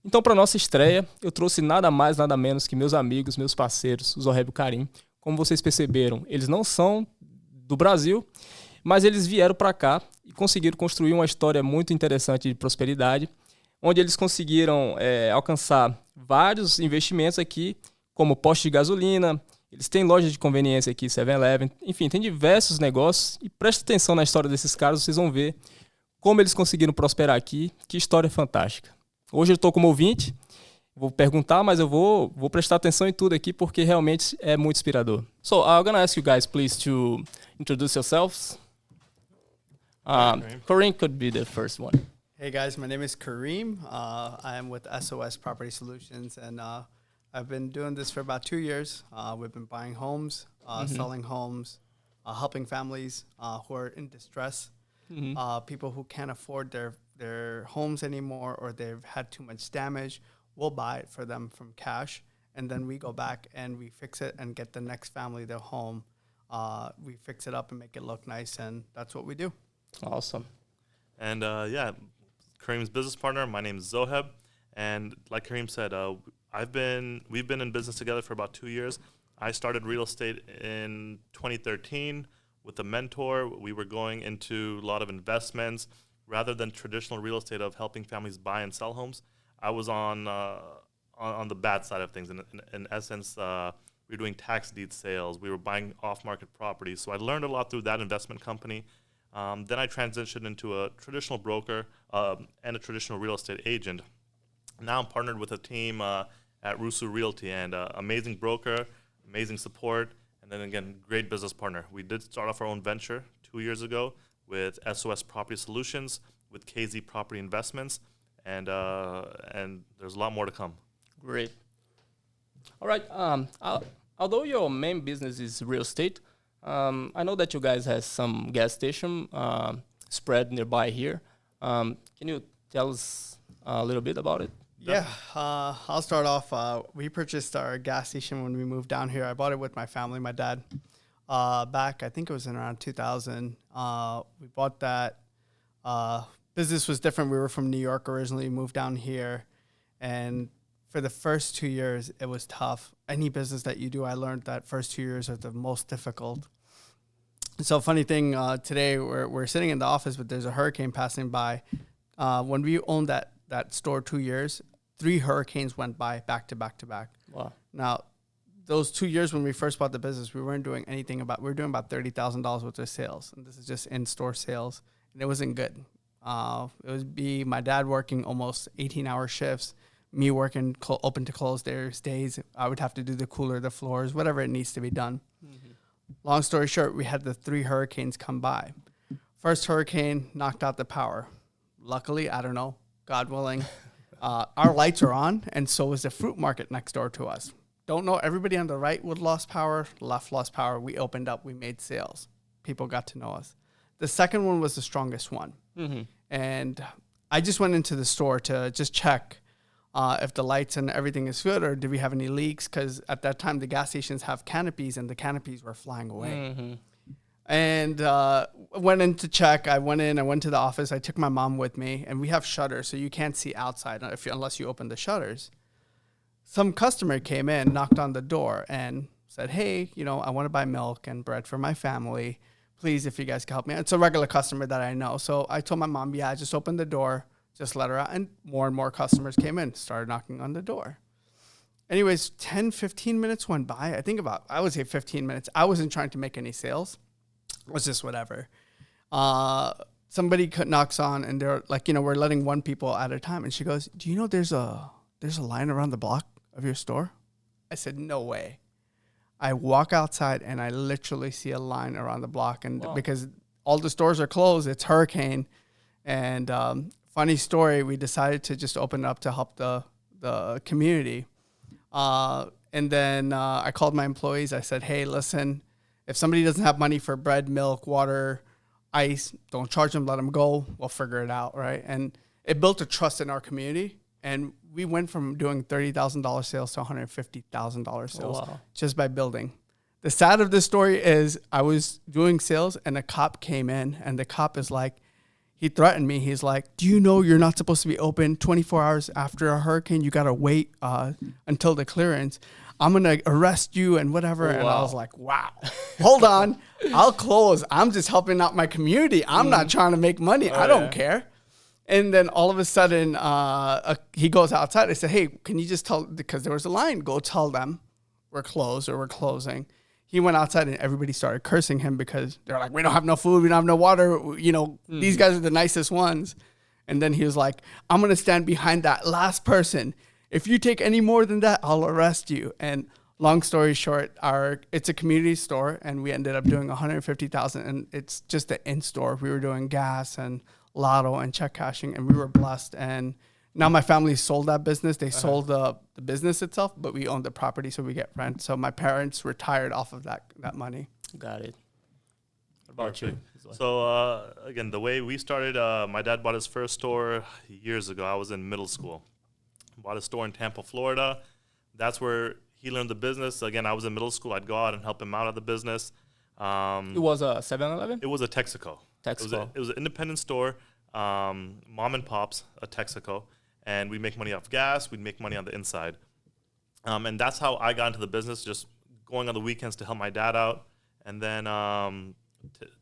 Então, para nossa estreia, eu trouxe nada mais, nada menos que meus amigos, meus parceiros, o Zoheb e o Karim. Como vocês perceberam, eles não são do Brasil, mas eles vieram para cá e conseguiram construir uma história muito interessante de prosperidade, onde eles conseguiram alcançar vários investimentos aqui, como posto de gasolina, eles têm loja de conveniência aqui, 7-Eleven, enfim, tem diversos negócios. E presta atenção na história desses caras, vocês vão ver como eles conseguiram prosperar aqui. Que história fantástica. Hoje eu estou como ouvinte, vou perguntar, mas eu vou prestar atenção em tudo aqui porque realmente é muito inspirador. So, I'm gonna ask you guys, please, to introduce yourselves. Karim could be the first one. Hey guys, my name is Karim. I am with SOS Property Solutions, and I've been doing this for about 2 years. We've been buying homes, selling homes, helping families who are in distress, people who can't afford their homes anymore, or they've had too much damage. We'll buy it for them from cash, and then we go back and we fix it and get the next family their home. We fix it up and make it look nice, and that's what we do. Awesome. And Karim's business partner. My name is Zoheb, and like Karim said, we've been in business together for about 2 years. I started real estate in 2013 with a mentor. We were going into a lot of investments rather than traditional real estate of helping families buy and sell homes. I was on the bad side of things. In essence, we were doing tax deed sales. We were buying off-market properties. So I learned a lot through that investment company. Then I transitioned into a traditional broker and a traditional real estate agent. Now I'm partnered with a team at Rusu Realty, and amazing broker, amazing support, and then again, great business partner. We did start off our own venture 2 years ago with SOS Property Solutions, with KZ Property Investments, and there's a lot more to come. Great. All right. Although your main business is real estate, I know that you guys have some gas station spread nearby here. Can you tell us a little bit about it? Yeah, I'll start off. We purchased our gas station when we moved down here. I bought it with my family, my dad, back, I think it was in around 2000. We bought that. Business was different. We were from New York originally, moved down here. And for the first 2 years, it was tough. Any business that you do, I learned that first 2 years are the most difficult. So funny thing, today we're sitting in the office, but there's a hurricane passing by. When we owned that store 2 years, 3 hurricanes went by back to back to back. Wow. Now, those 2 years when we first bought the business, we weren't doing anything we were doing about $30,000 worth of sales. And this is just in-store sales. And it wasn't good. It would be my dad working almost 18-hour shifts, me working open to close days. I would have to do the cooler, the floors, whatever it needs to be done. Mm-hmm. Long story short, we had the 3 hurricanes come by. First hurricane knocked out the power. Luckily, I don't know, God willing, our lights are on, and so was the fruit market next door to us. Don't know, everybody on the right would lost power, left lost power. We opened up, we made sales. People got to know us. The second one was the strongest one. Mm-hmm. And I just went into the store to just check if the lights and everything is good, or do we have any leaks? Because at that time, the gas stations have canopies, and the canopies were flying away. Mm-hmm. And went in to check. I went to the office. I took my mom with me, and we have shutters, so you can't see outside unless you open the shutters. Some customer came in, knocked on the door, and said, hey, I want to buy milk and bread for my family. Please, if you guys can help me. It's a regular customer that I know. So I told my mom, yeah, just open the door, just let her out. And more customers came in, started knocking on the door. Anyways, 10, 15 minutes went by. I would say 15 minutes. I wasn't trying to make any sales. It was just whatever. Somebody knocks on, and they're like, we're letting one people at a time. And she goes, do you know there's a line around the block of your store? I said, no way. I walk outside, and I literally see a line around the block. And wow. Because all the stores are closed, it's hurricane. And funny story, we decided to just open up to help the community. And then I called my employees. I said, hey, listen, if somebody doesn't have money for bread, milk, water, ice, don't charge them, let them go. We'll figure it out, right? And it built a trust in our community. And we went from doing $30,000 sales to $150,000 sales just by building. The sad of this story is I was doing sales, and a cop came in, and the cop is like, he threatened me. He's like, do you know you're not supposed to be open 24 hours after a hurricane? You got to wait until the clearance. I'm going to arrest you and whatever. Oh, and wow. I was like, wow, hold on. I'll close. I'm just helping out my community. I'm not trying to make money. I don't care. And then all of a sudden, he goes outside. I said, hey, can you just tell, because there was a line, go tell them we're closed or we're closing. He went outside and everybody started cursing him because they're like, we don't have no food. We don't have no water. You know, these guys are the nicest ones. And then he was like, I'm going to stand behind that last person. If you take any more than that, I'll arrest you. And long story short, it's a community store and we ended up doing $150,000 and it's just an in-store. We were doing gas and lotto and check cashing and we were blessed. And now my family sold that business. They sold the business itself, but we own the property, so we get rent. So my parents retired off of that money. Got it. What about you? So, again, the way we started, my dad bought his first store years ago. I was in middle school. Bought a store in Tampa, Florida. That's where he learned the business. Again, I was in middle school. I'd go out and help him out of the business. It was a 7-Eleven? It was a Texaco. It was an independent store, mom and pops, a Texaco. And we make money off gas. We'd make money on the inside. And that's how I got into the business, just going on the weekends to help my dad out. And then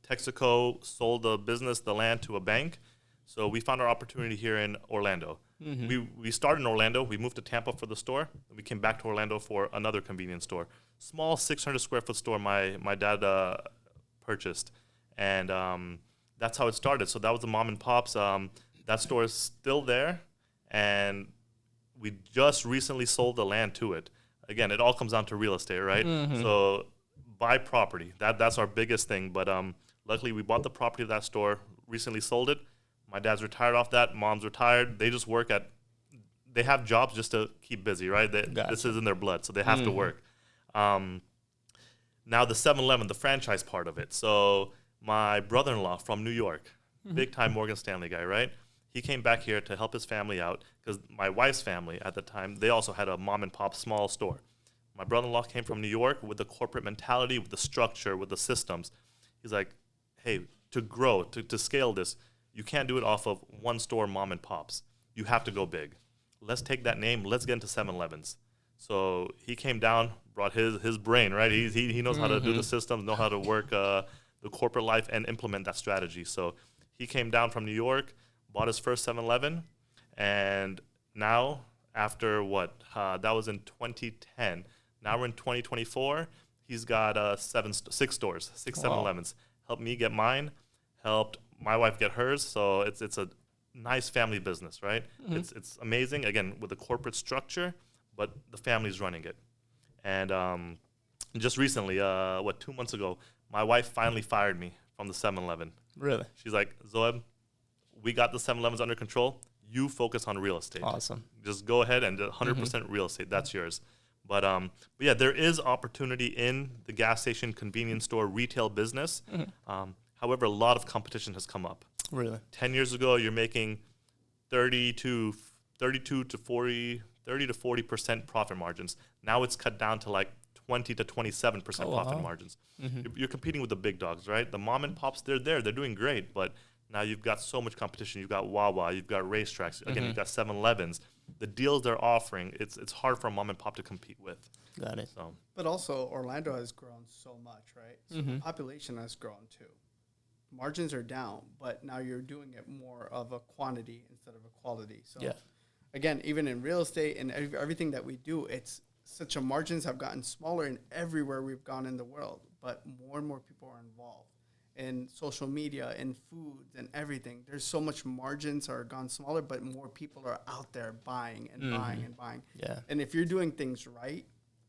Texaco sold the business, the land, to a bank. So we found our opportunity here in Orlando. We started in Orlando. We moved to Tampa for the store. We came back to Orlando for another convenience store. Small 600 square foot store my dad purchased. And that's how it started. So that was the mom and pops. That store is still there. And we just recently sold the land to it. Again, it all comes down to real estate, right? So buy property. That's our biggest thing. But luckily, we bought the property of that store, recently sold it. My dad's retired off that. Mom's retired. They just work they have jobs just to keep busy, right? This is in their blood, so they have to work. Now the 7-Eleven, the franchise part of it. So my brother-in-law from New York, big-time Morgan Stanley guy, right? He came back here to help his family out because my wife's family at the time, they also had a mom and pop small store. My brother-in-law came from New York with the corporate mentality, with the structure, with the systems. He's like, hey, to grow, to scale this, you can't do it off of one store mom and pops. You have to go big. Let's take that name. Let's get into 7-Elevens. So he came down, brought his brain, right? He knows how to do the systems, know how to work the corporate life and implement that strategy. So he came down from New York, bought his first 7-Eleven, and now after that was in 2010. Now we're in 2024. He's got 6 stores, 6 7-Elevens. Helped me get mine, helped my wife get hers. So it's a nice family business, right? It's amazing, again, with the corporate structure, but the family's running it. And just recently, 2 months ago, my wife finally fired me from the 7-Eleven. Really? She's like, Zoheb, we got the 7-Elevens under control. You focus on real estate. Awesome. Just go ahead and 100% real estate. That's yours. But yeah, there is opportunity in the gas station, convenience store, retail business. However, a lot of competition has come up. Really? 10 years ago, you're making 30 to 40% profit margins. Now it's cut down to like 20 to 27% profit margins. You're competing with the big dogs, right? The mom and pops, they're doing great, but now you've got so much competition. You've got Wawa, you've got racetracks, again, you've got 7-Elevens. The deals they're offering, it's hard for a mom and pop to compete with. Got it. So. But also, Orlando has grown so much, right? So the population has grown too. Margins are down, but now you're doing it more of a quantity instead of a quality. So again, even in real estate and everything that we do, it's such a margins have gotten smaller in everywhere we've gone in the world, but more and more people are involved in social media, in foods and everything. There's so much margins are gone smaller, but more people are out there buying and buying and buying. Yeah. And if you're doing things right,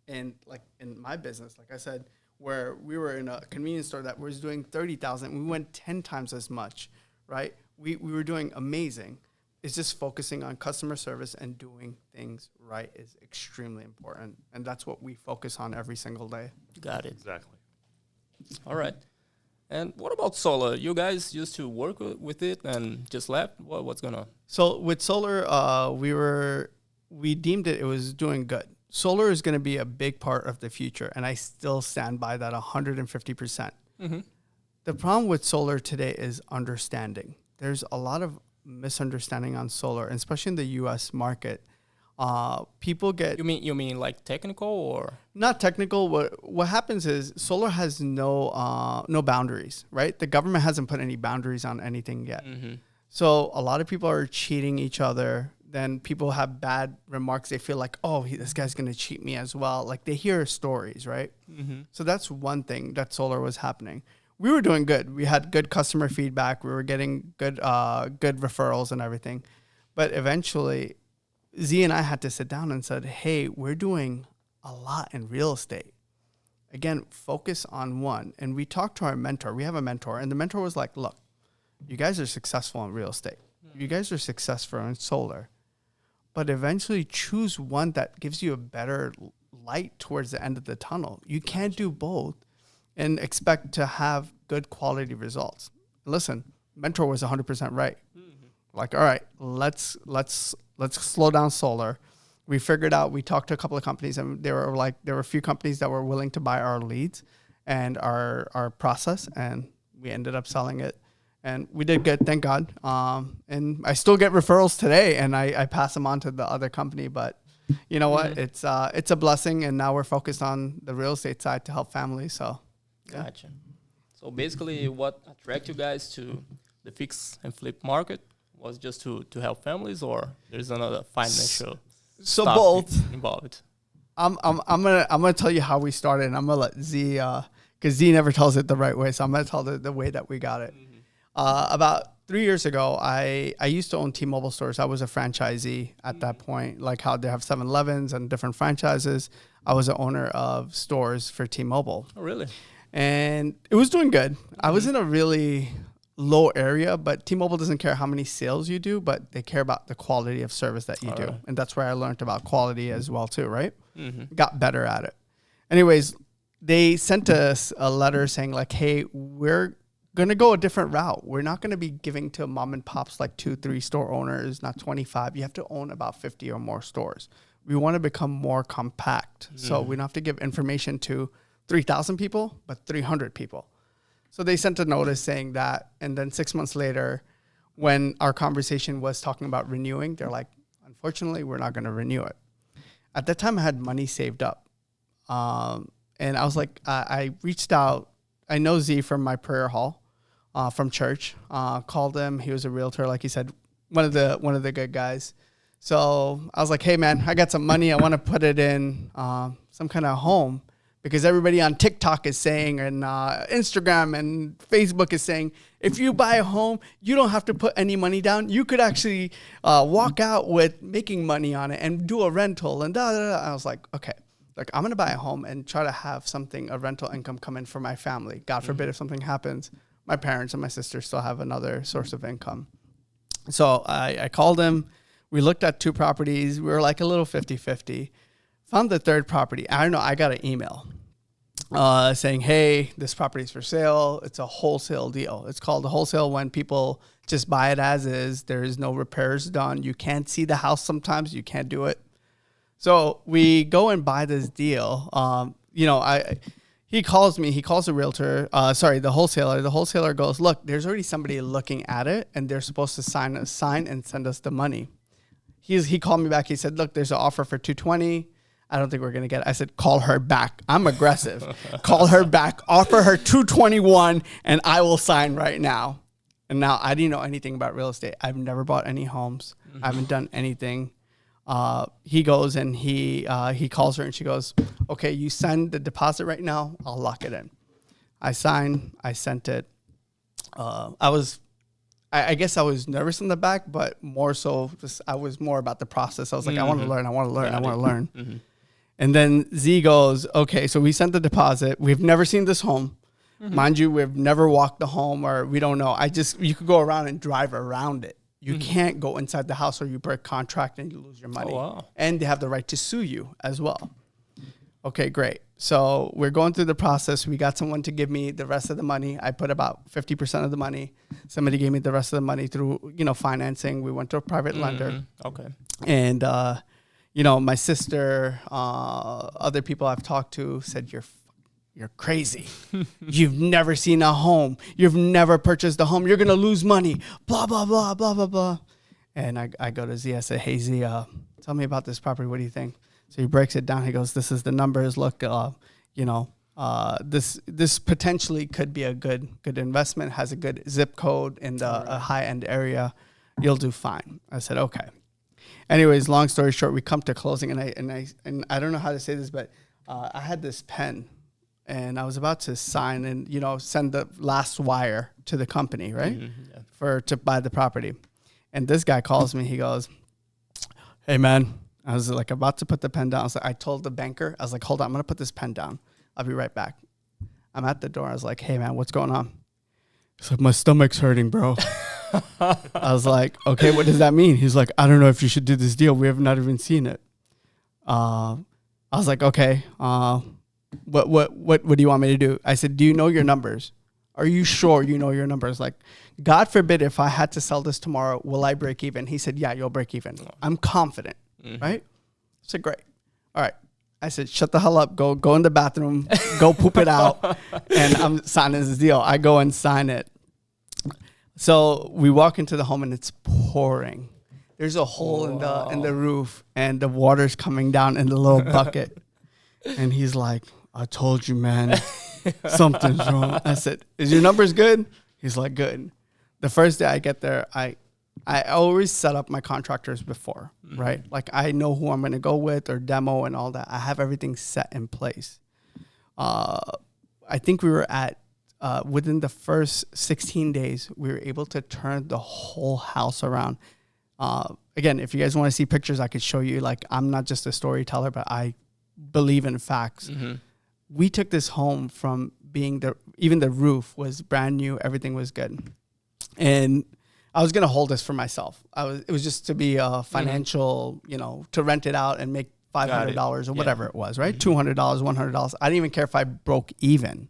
and like in my business, like I said, where we were in a convenience store that was doing 30,000, we went 10 times as much, right? We were doing amazing. It's just focusing on customer service and doing things right is extremely important. And that's what we focus on every single day. Got it. Exactly. All right. And what about solar? You guys used to work with it and just left? What's going on? So with solar, we deemed it was doing good. Solar is going to be a big part of the future, and I still stand by that 150%. The problem with solar today is understanding. there's a lot of misunderstanding on solar, and especially in the U.S. market. People get... You mean like technical or? Not technical. What happens is solar has no boundaries, right? The government hasn't put any boundaries on anything yet. Mm-hmm. So a lot of people are cheating each other. Then people have bad remarks. They feel like, oh, this guy's going to cheat me as well. Like they hear stories, right? Mm-hmm. So that's one thing that solar was happening. We were doing good. We had good customer feedback. We were getting good referrals and everything. But eventually, Z and I had to sit down and said, hey, we're doing a lot in real estate. Again, focus on one. And we talked to our mentor. We have a mentor. And the mentor was like, look, you guys are successful in real estate. You guys are successful in solar. But eventually choose one that gives you a better light towards the end of the tunnel. You can't do both and expect to have good quality results. Listen, mentor was 100% right. Mm-hmm. Like, all right, let's slow down solar. We figured out, we talked to a couple of companies, and there were a few companies that were willing to buy our leads and our process, and we ended up selling it. And we did good, thank God. And I still get referrals today, and I pass them on to the other company. But you know what? It's a blessing, and now we're focused on the real estate side to help families. So, yeah. Gotcha. So basically, what attracted you guys to the fix and flip market was just to help families, or there's another financial so stuff both involved? I'm gonna tell you how we started, and I'm gonna let Z, because Z never tells it the right way, so I'm gonna tell the way that we got it. Mm-hmm. About 3 years ago, I used to own T-Mobile stores. I was a franchisee at that point, like how they have 7-Elevens and different franchises. I was an owner of stores for T-Mobile. Oh, really? And it was doing good. Mm-hmm. I was in a really low area, but T-Mobile doesn't care how many sales you do, but they care about the quality of service that you do. Right. And that's where I learned about quality as well too, right? Mm-hmm. Got better at it. Anyways, they sent us a letter saying like, hey, we're going to go a different route. We're not going to be giving to mom and pops like 2-3 store owners, not 25. You have to own about 50 or more stores. We want to become more compact. Mm. So we don't have to give information to 3,000 people, but 300 people. So they sent a notice saying that. And then 6 months later, when our conversation was talking about renewing, they're like, unfortunately, we're not going to renew it. At that time, I had money saved up. And I was like, I reached out. I know Z from my prayer hall, from church. Called him. He was a realtor, like he said, one of the good guys. So I was like, hey man, I got some money. I want to put it in some kind of home, because everybody on TikTok is saying, and Instagram and Facebook is saying, if you buy a home, you don't have to put any money down. You could actually walk out with making money on it and do a rental and da da da. I was like, okay. Like, I'm going to buy a home and try to have a rental income come in for my family. God forbid if something happens, my parents and my sister still have another source of income. So I called him. We looked at 2 properties. We were like a little 50-50. Found the third property. I don't know. I got an email saying, hey, this property is for sale. It's a wholesale deal. It's called a wholesale when people just buy it as is. There is no repairs done. You can't see the house sometimes. You can't do it. So we go and buy this deal. He calls me. He calls the realtor. The wholesaler. The wholesaler goes, look, there's already somebody looking at it, and they're supposed to sign and send us the money. He called me back. He said, look, there's an offer for $220. I don't think we're gonna get it. I said, call her back. I'm aggressive. Call her back. Offer her $221, and I will sign right now. And now I didn't know anything about real estate. I've never bought any homes. Mm-hmm. I haven't done anything. He goes and he calls her and she goes, okay, you send the deposit right now. I'll lock it in. I signed. I sent it. I guess I was nervous in the back, but more so I was more about the process. I was like, I want to learn. Mm-hmm. And then Z goes, okay, so we sent the deposit. We've never seen this home. Mm-hmm. Mind you, we've never walked the home, or we don't know. You could go around and drive around it. You can't go inside the house, or you break contract and you lose your money. Oh, wow. And they have the right to sue you as well. Okay, great. So we're going through the process. We got someone to give me the rest of the money. I put about 50% of the money. Somebody gave me the rest of the money through, financing. We went to a private lender. Okay. And, my sister, other people I've talked to said, you're you're crazy. You've never seen a home. You've never purchased a home. You're going to lose money. Blah, blah, blah, blah, blah, blah. And I go to Z. I say, hey, Z, tell me about this property. What do you think? So he breaks it down. He goes, this is the numbers. Look, this potentially could be a good investment, has a good zip code in a high-end area. You'll do fine. I said, okay. Anyways, long story short, we come to closing, and I don't know how to say this, but I had this pen, and I was about to sign and send the last wire to the company, right, to buy the property. And this guy calls me. He goes, "Hey, man." I was like about to put the pen down. I told the banker, I was like, "Hold on, I'm gonna put this pen down. I'll be right back." I'm at the door. I was like, "Hey, man, what's going on?" He's like, "My stomach's hurting, bro." I was like, "Okay, what does that mean?" He's like, "I don't know if you should do this deal. We have not even seen it." I was like, "Okay, what do you want me to do?" I said, "Do you know your numbers? Are you sure you know your numbers? Like, God forbid if I had to sell this tomorrow, will I break even?" He said, "Yeah, you'll break even. I'm confident." Right? I said, "Great. All right." I said, "Shut the hell up. Go in the bathroom. Go poop it out." And I'm signing this deal. I go and sign it. So we walk into the home and it's pouring. There's a hole in the roof and the water's coming down in the little bucket. And he's like, "I told you, man, something's wrong." I said, "Is your numbers good?" He's like, "Good." The first day I get there, I always set up my contractors before, right? Like I know who I'm going to go with or demo and all that. I have everything set in place. I think we were at, within the first 16 days, we were able to turn the whole house around. Again, if you guys want to see pictures, I could show you. Like, I'm not just a storyteller, but I believe in facts. We took this home from being even the roof was brand new. Everything was good. And I was going to hold this for myself. It was just to be a financial, to rent it out and make $500 or whatever it was, right? $200, $100. I didn't even care if I broke even.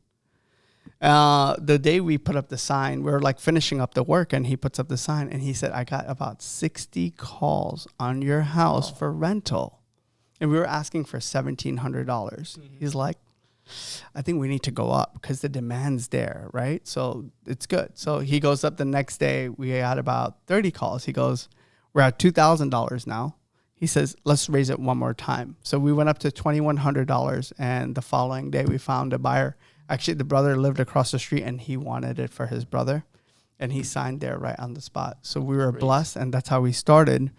The day we put up the sign, we were like finishing up the work, and he puts up the sign and he said, "I got about 60 calls on your house for rental." And we were asking for $1,700. He's like, "I think we need to go up because the demand's there, right? So it's good." So he goes up the next day. We had about 30 calls. He goes, "We're at $2,000 now." He says, "Let's raise it one more time." So we went up to $2,100, and the following day we found a buyer. Actually, the brother lived across the street, and he wanted it for his brother, and he signed there right on the spot. So we were blessed, and that's how we started.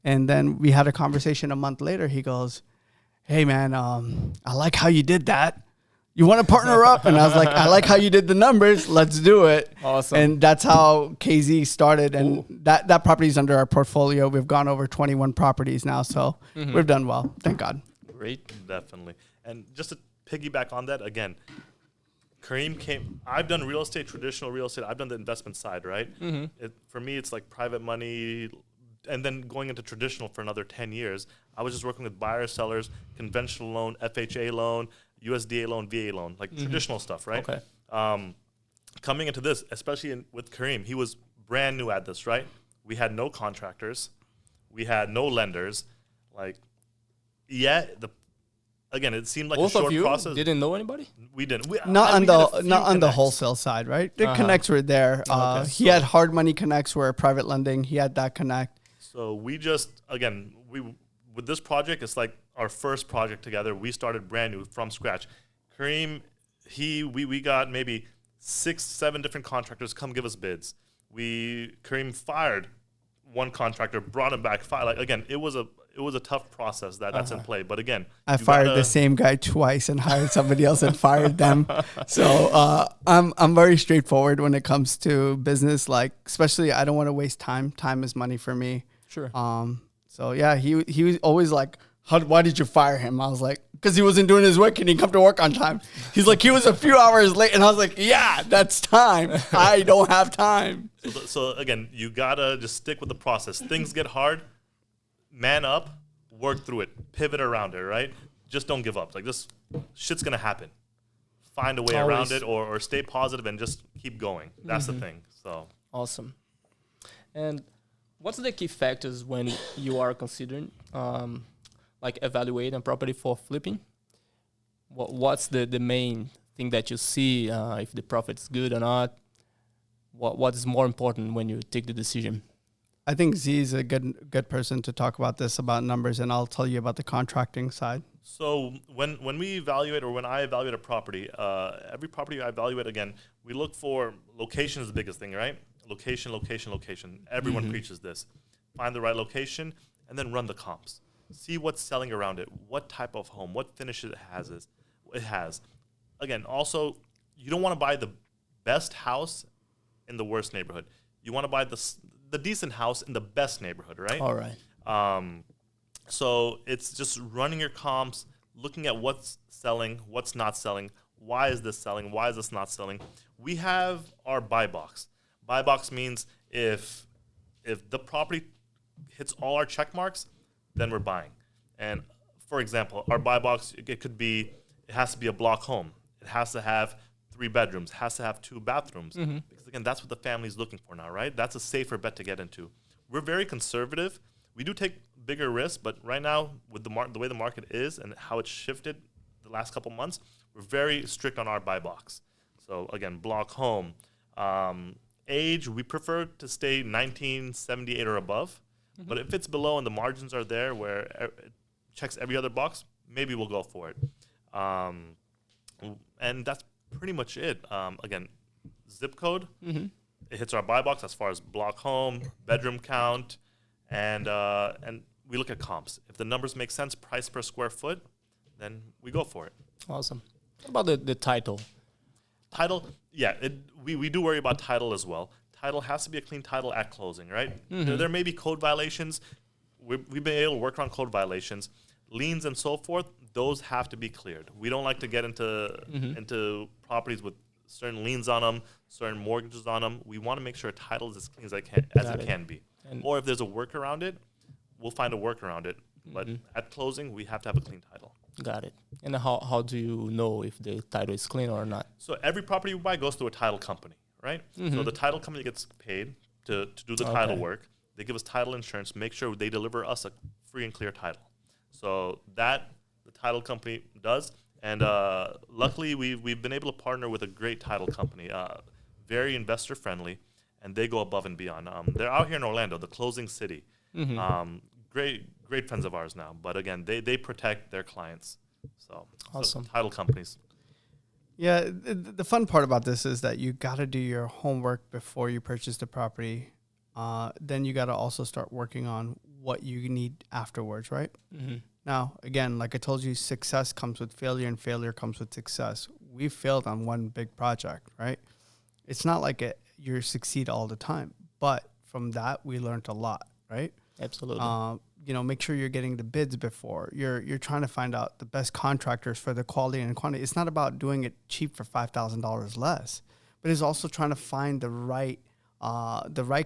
And then we had a conversation a month later. He goes, "Hey, man, I like how you did that. You want to partner up?" And I was like, "I like how you did the numbers. Let's do it." Awesome. And that's how KZ started. And that property is under our portfolio. We've gone over 21 properties now. So we've done well. Thank God. Great. Definitely. And just to piggyback on that, again, Karim I've done real estate, traditional real estate. I've done the investment side, right? For me, it's like private money. And then going into traditional for another 10 years, I was just working with buyers, sellers, conventional loan, FHA loan, USDA loan, VA loan, like traditional stuff, right? Okay. Coming into this, especially with Karim, he was brand new at this, right? We had no contractors. We had no lenders. Like, again, it seemed like Both a short of you process. Didn't know anybody? We didn't. Not on the wholesale side, right? The connects were there. He had hard money connects where private lending. He had that connect. So we just, again, with this project, it's like our first project together. We started brand new from scratch. Karim, we got maybe 6-7 different contractors come give us bids. Karim fired one contractor, brought him back. Again, it was a tough process that's in play. But again, I fired the same guy twice and hired somebody else and fired them. So I'm very straightforward when it comes to business. Like, especially, I don't want to waste time. Time is money for me. Sure. So yeah, he was always like, "Why did you fire him?" I was like, "Because he wasn't doing his work and he didn't come to work on time." He's like, "He was a few hours late," and I was like, "Yeah, that's time. I don't have time." So again, you gotta just stick with the process. Things get hard, man up, work through it, pivot around it, right? Just don't give up. Like, this shit's gonna happen. Find a way around it, or stay positive and just keep going. That's the thing. So awesome. And what's the key factors when you are considering evaluating a property for flipping? What's the main thing that you see, if the profit's good or not? What is more important when you take the decision? I think Z is a good person to talk about this, about numbers, and I'll tell you about the contracting side. So when we evaluate, or when I evaluate a property, every property I evaluate, again, we look for location is the biggest thing, right? Location. Everyone preaches this. Find the right location and then run the comps. See what's selling around it. What type of home, what finish it has. Again, also, you don't want to buy the best house in the worst neighborhood. You want to buy the decent house in the best neighborhood, right? All right. So it's just running your comps, looking at what's selling, what's not selling, why is this selling, why is this not selling. We have our buy box. Buy box means if the property hits all our check marks, then we're buying. And for example, our buy box, it has to be a block home. It has to have 3 bedrooms, has to have 2 bathrooms. Because again, that's what the family's looking for now, right? That's a safer bet to get into. We're very conservative. We do take bigger risks, but right now, with the way the market is and how it's shifted the last couple months, we're very strict on our buy box. So again, block home. Age, we prefer to stay 1978 or above. But if it's below and the margins are there where it checks every other box, maybe we'll go for it. And that's pretty much it. Again, zip code, it hits our buy box as far as block home, bedroom count, and we look at comps. If the numbers make sense, price per square foot, then we go for it. Awesome. What about the title? Title, yeah, we do worry about title as well. Title has to be a clean title at closing, right? There may be code violations. We've been able to work on code violations. Liens and so forth, those have to be cleared. We don't like to get into properties with certain liens on them, certain mortgages on them. We want to make sure a title is as clean as it can be. Or if there's a work around it, we'll find a work around it. But at closing, we have to have a clean title. Got it. And how do you know if the title is clean or not? So every property we buy goes through a title company, right? So the title company gets paid to do the title work. They give us title insurance, make sure they deliver us a free and clear title. So that the title company does. And luckily, we've been able to partner with a great title company, very investor friendly, and they go above and beyond. They're out here in Orlando, the closing city. Great friends of ours now. But again, they protect their clients. So awesome. So title companies. Yeah, the fun part about this is that you got to do your homework before you purchase the property. Then you got to also start working on what you need afterwards, right? Now, again, like I told you, success comes with failure and failure comes with success. We failed on one big project, right? It's not like you succeed all the time, but from that, we learned a lot, right? Absolutely. Make sure you're getting the bids before. You're trying to find out the best contractors for the quality and quantity. It's not about doing it cheap for $5,000 less, but it's also trying to find the right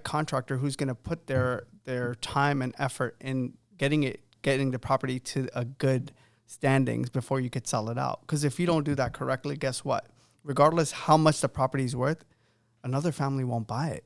contractor who's going to put their time and effort in getting the property to a good standings before you could sell it out. Because if you don't do that correctly, guess what? Regardless how much the property is worth, another family won't buy it.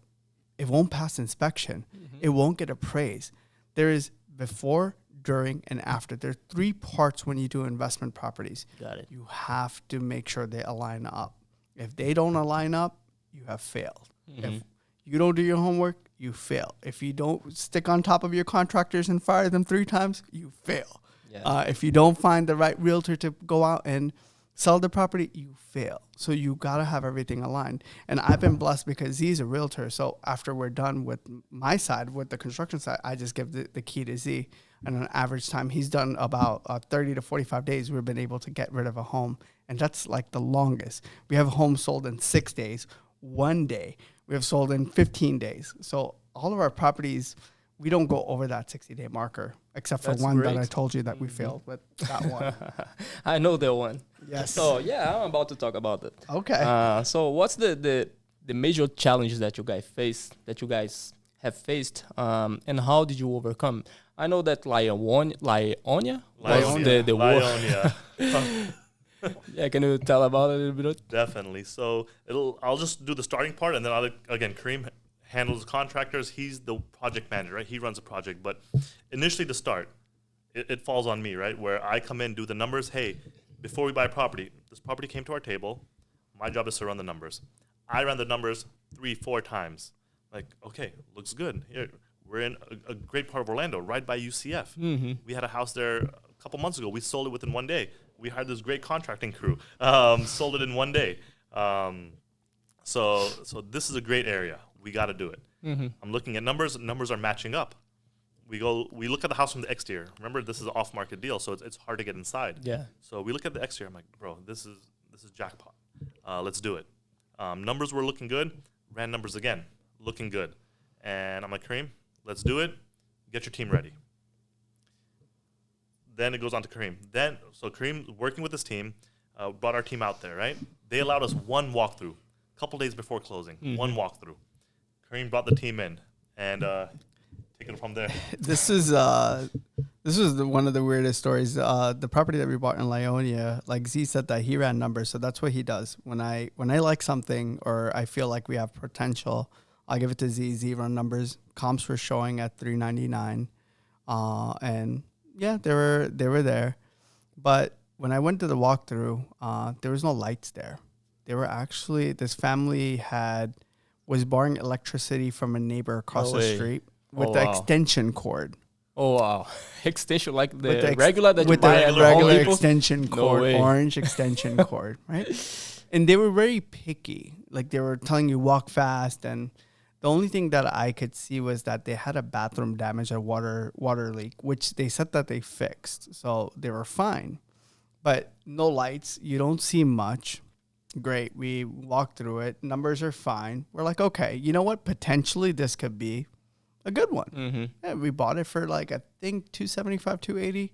It won't pass inspection. It won't get appraised. There is before, during, and after. There are 3 parts when you do investment properties. Got it. You have to make sure they align up. If they don't align up, you have failed. If you don't do your homework, you fail. If you don't stick on top of your contractors and fire them 3 times, you fail. Yeah. If you don't find the right realtor to go out and sell the property, you fail. So you got to have everything aligned. And I've been blessed because he's a realtor. So after we're done with my side, with the construction side, I just give the key to Z. And on average time, he's done about 30 to 45 days. We've been able to get rid of a home. And that's like the longest. We have a home sold in 6 days, 1 day. We have sold in 15 days. So all of our properties, we don't go over that 60-day marker, except for one that I told you that we failed with that one. I know that one. Yes. So yeah, I'm about to talk about it. Okay. So what's the major challenges that you guys have faced, and how did you overcome? I know that Lionia was the war. Yeah, can you tell about it a little bit? Definitely. So I'll just do the starting part, and then Karim handles contractors. He's the project manager, right? He runs a project. But initially to start, it falls on me, right? Where I come in, do the numbers. Hey, before we buy a property, this property came to our table. My job is to run the numbers. I ran the numbers 3-4 times. Like, okay, looks good. Here, we're in a great part of Orlando, right by UCF. Mm-hmm. We had a house there a couple months ago. We sold it within one day. We hired this great contracting crew. Sold it in one day. So this is a great area. We got to do it. Mm-hmm. I'm looking at numbers. Numbers are matching up. We look at the house from the exterior. Remember, this is an off-market deal, so it's hard to get inside. Yeah. So we look at the exterior. I'm like, bro, this is jackpot. Let's do it. Numbers were looking good. Ran numbers again, looking good. And I'm like, Karim, let's do it. Get your team ready. Then it goes on to Karim. So Karim, working with his team, brought our team out there, right? They allowed us one walkthrough, a couple days before closing, one walkthrough. Karim brought the team in, and taking it from there. This was one of the weirdest stories. The property that we bought in Lyonia, like Z said that he ran numbers, so that's what he does. When I like something or I feel like we have potential, I'll give it to Z. Z run numbers. Comps were showing at 399, and yeah, they were there. But when I went to the walkthrough, there was no lights there. They were actually, this family was borrowing electricity from a neighbor across the street with the extension cord. Oh, wow. Extension, like the regular that you with buy the at regular Home Depot? extension cord, way. orange extension cord, right? And they were very picky. Like, they were telling you walk fast, and the only thing that I could see was that they had a bathroom damage, a water leak, which they said that they fixed. So they were fine. But no lights. You don't see much. Great. We walked through it. Numbers are fine. We're like, okay, you know what? Potentially this could be a good one. Mm-hmm. Yeah, we bought it for like, I think $275,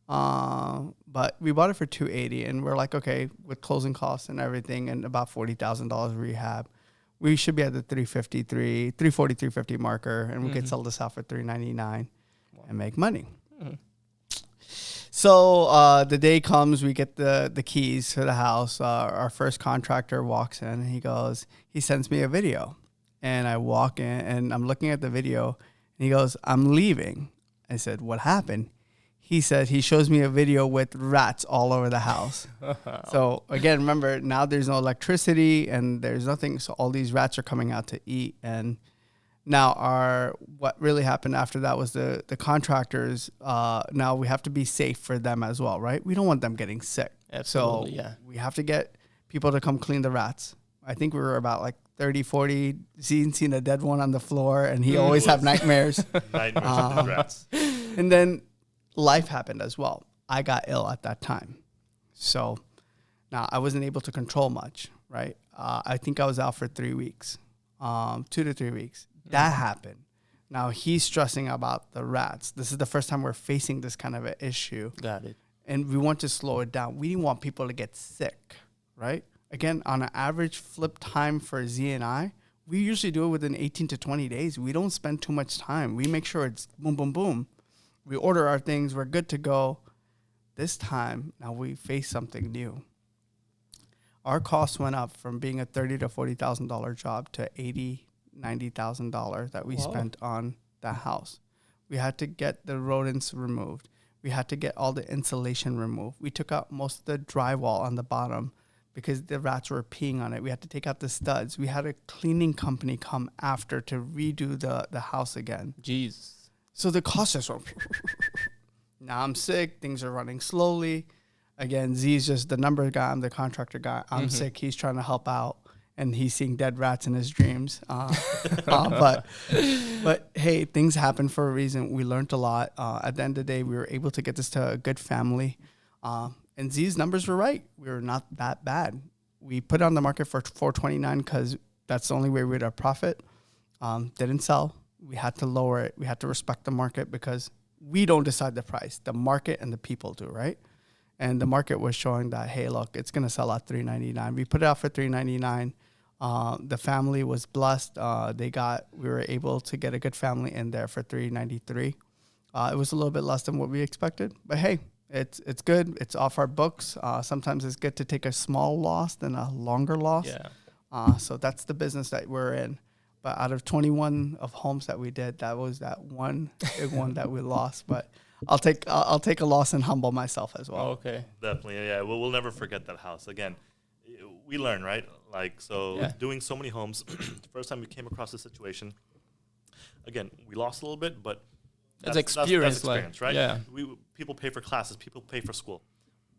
$280. But we bought it for $280, and we're like, okay, with closing costs and everything and about $40,000 rehab, we should be at the $350 marker, and we could sell this out for $399 and make money. Mm-hmm. So the day comes, we get the keys to the house. Our first contractor walks in, and he sends me a video. And I walk in, and I'm looking at the video, and he goes, I'm leaving. I said, what happened? He said he shows me a video with rats all over the house. So again, remember, now there's no electricity and there's nothing. So all these rats are coming out to eat. And now what really happened after that was the contractors, now we have to be safe for them as well, right? We don't want them getting sick. Absolutely, so we have to get people to come clean the rats. I think we were about like 30, 40, seen a dead one on the floor, and he always have nightmares. Nightmares with rats. And then life happened as well. I got ill at that time. So now I wasn't able to control much, right? I think I was out for 3 weeks, 2 to 3 weeks. That happened. Now he's stressing about the rats. This is the first time we're facing this kind of an issue. Got it. And we want to slow it down. We didn't want people to get sick, right? Again, on an average flip time for Z and I, we usually do it within 18 to 20 days. We don't spend too much time. We make sure it's boom, boom, boom. We order our things. We're good to go. This time, now we face something new. Our costs went up from being a $30,000 to $40,000 job to $80,000, $90,000 that we spent on the house. We had to get the rodents removed. We had to get all the insulation removed. We took out most of the drywall on the bottom because the rats were peeing on it. We had to take out the studs. We had a cleaning company come after to redo the house again. Jeez. So the cost just went. Now I'm sick. Things are running slowly. Again, Z's just the number guy. I'm the contractor guy. I'm sick. He's trying to help out, and he's seeing dead rats in his dreams. But hey, things happen for a reason. We learned a lot. At the end of the day, we were able to get this to a good family. And Z's numbers were right. We were not that bad. We put it on the market for $429 because that's the only way we'd have profit. Didn't sell. We had to lower it. We had to respect the market because we don't decide the price. The market and the people do, right? And the market was showing that, hey, look, it's going to sell at $399. We put it out for $399. The family was blessed. We were able to get a good family in there for $393. It was a little bit less than what we expected, but hey, it's good. It's off our books. Sometimes it's good to take a small loss than a longer loss. Yeah. So that's the business that we're in. But out of 21 of homes that we did, that was that one big one that we lost. But I'll take a loss and humble myself as well. Okay. Definitely, yeah. We'll never forget that house. Again, we learn, right? Like, so doing so many homes, the first time we came across this situation, again, we lost a little bit, but that's experience, right? Yeah. People pay for classes, people pay for school.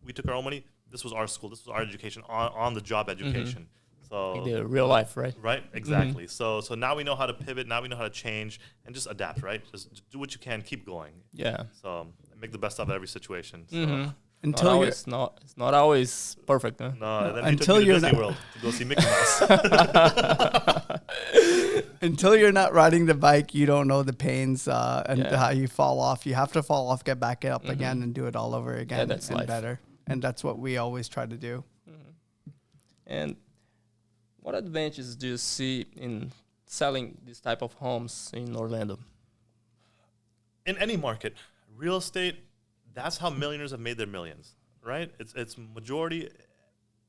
We took our own money. This was our school. This was our education, on the job education. So the real life, right? Right, exactly. So now we know how to pivot. Now we know how to change and just adapt, right? Just do what you can, keep going. Yeah. So make the best of every situation. So. Until it's not always perfect. Huh? No, and then until we took you're to Disney not World to go see Mickey Mouse. Until you're not riding the bike, you don't know the pains and how you fall off. You have to fall off, get back up again, and do it all over again. Yeah, that's and life. better. And that's what we always try to do. And what advantages do you see in selling this type of homes in Orlando? In any market, real estate, that's how millionaires have made their millions, right? It's majority,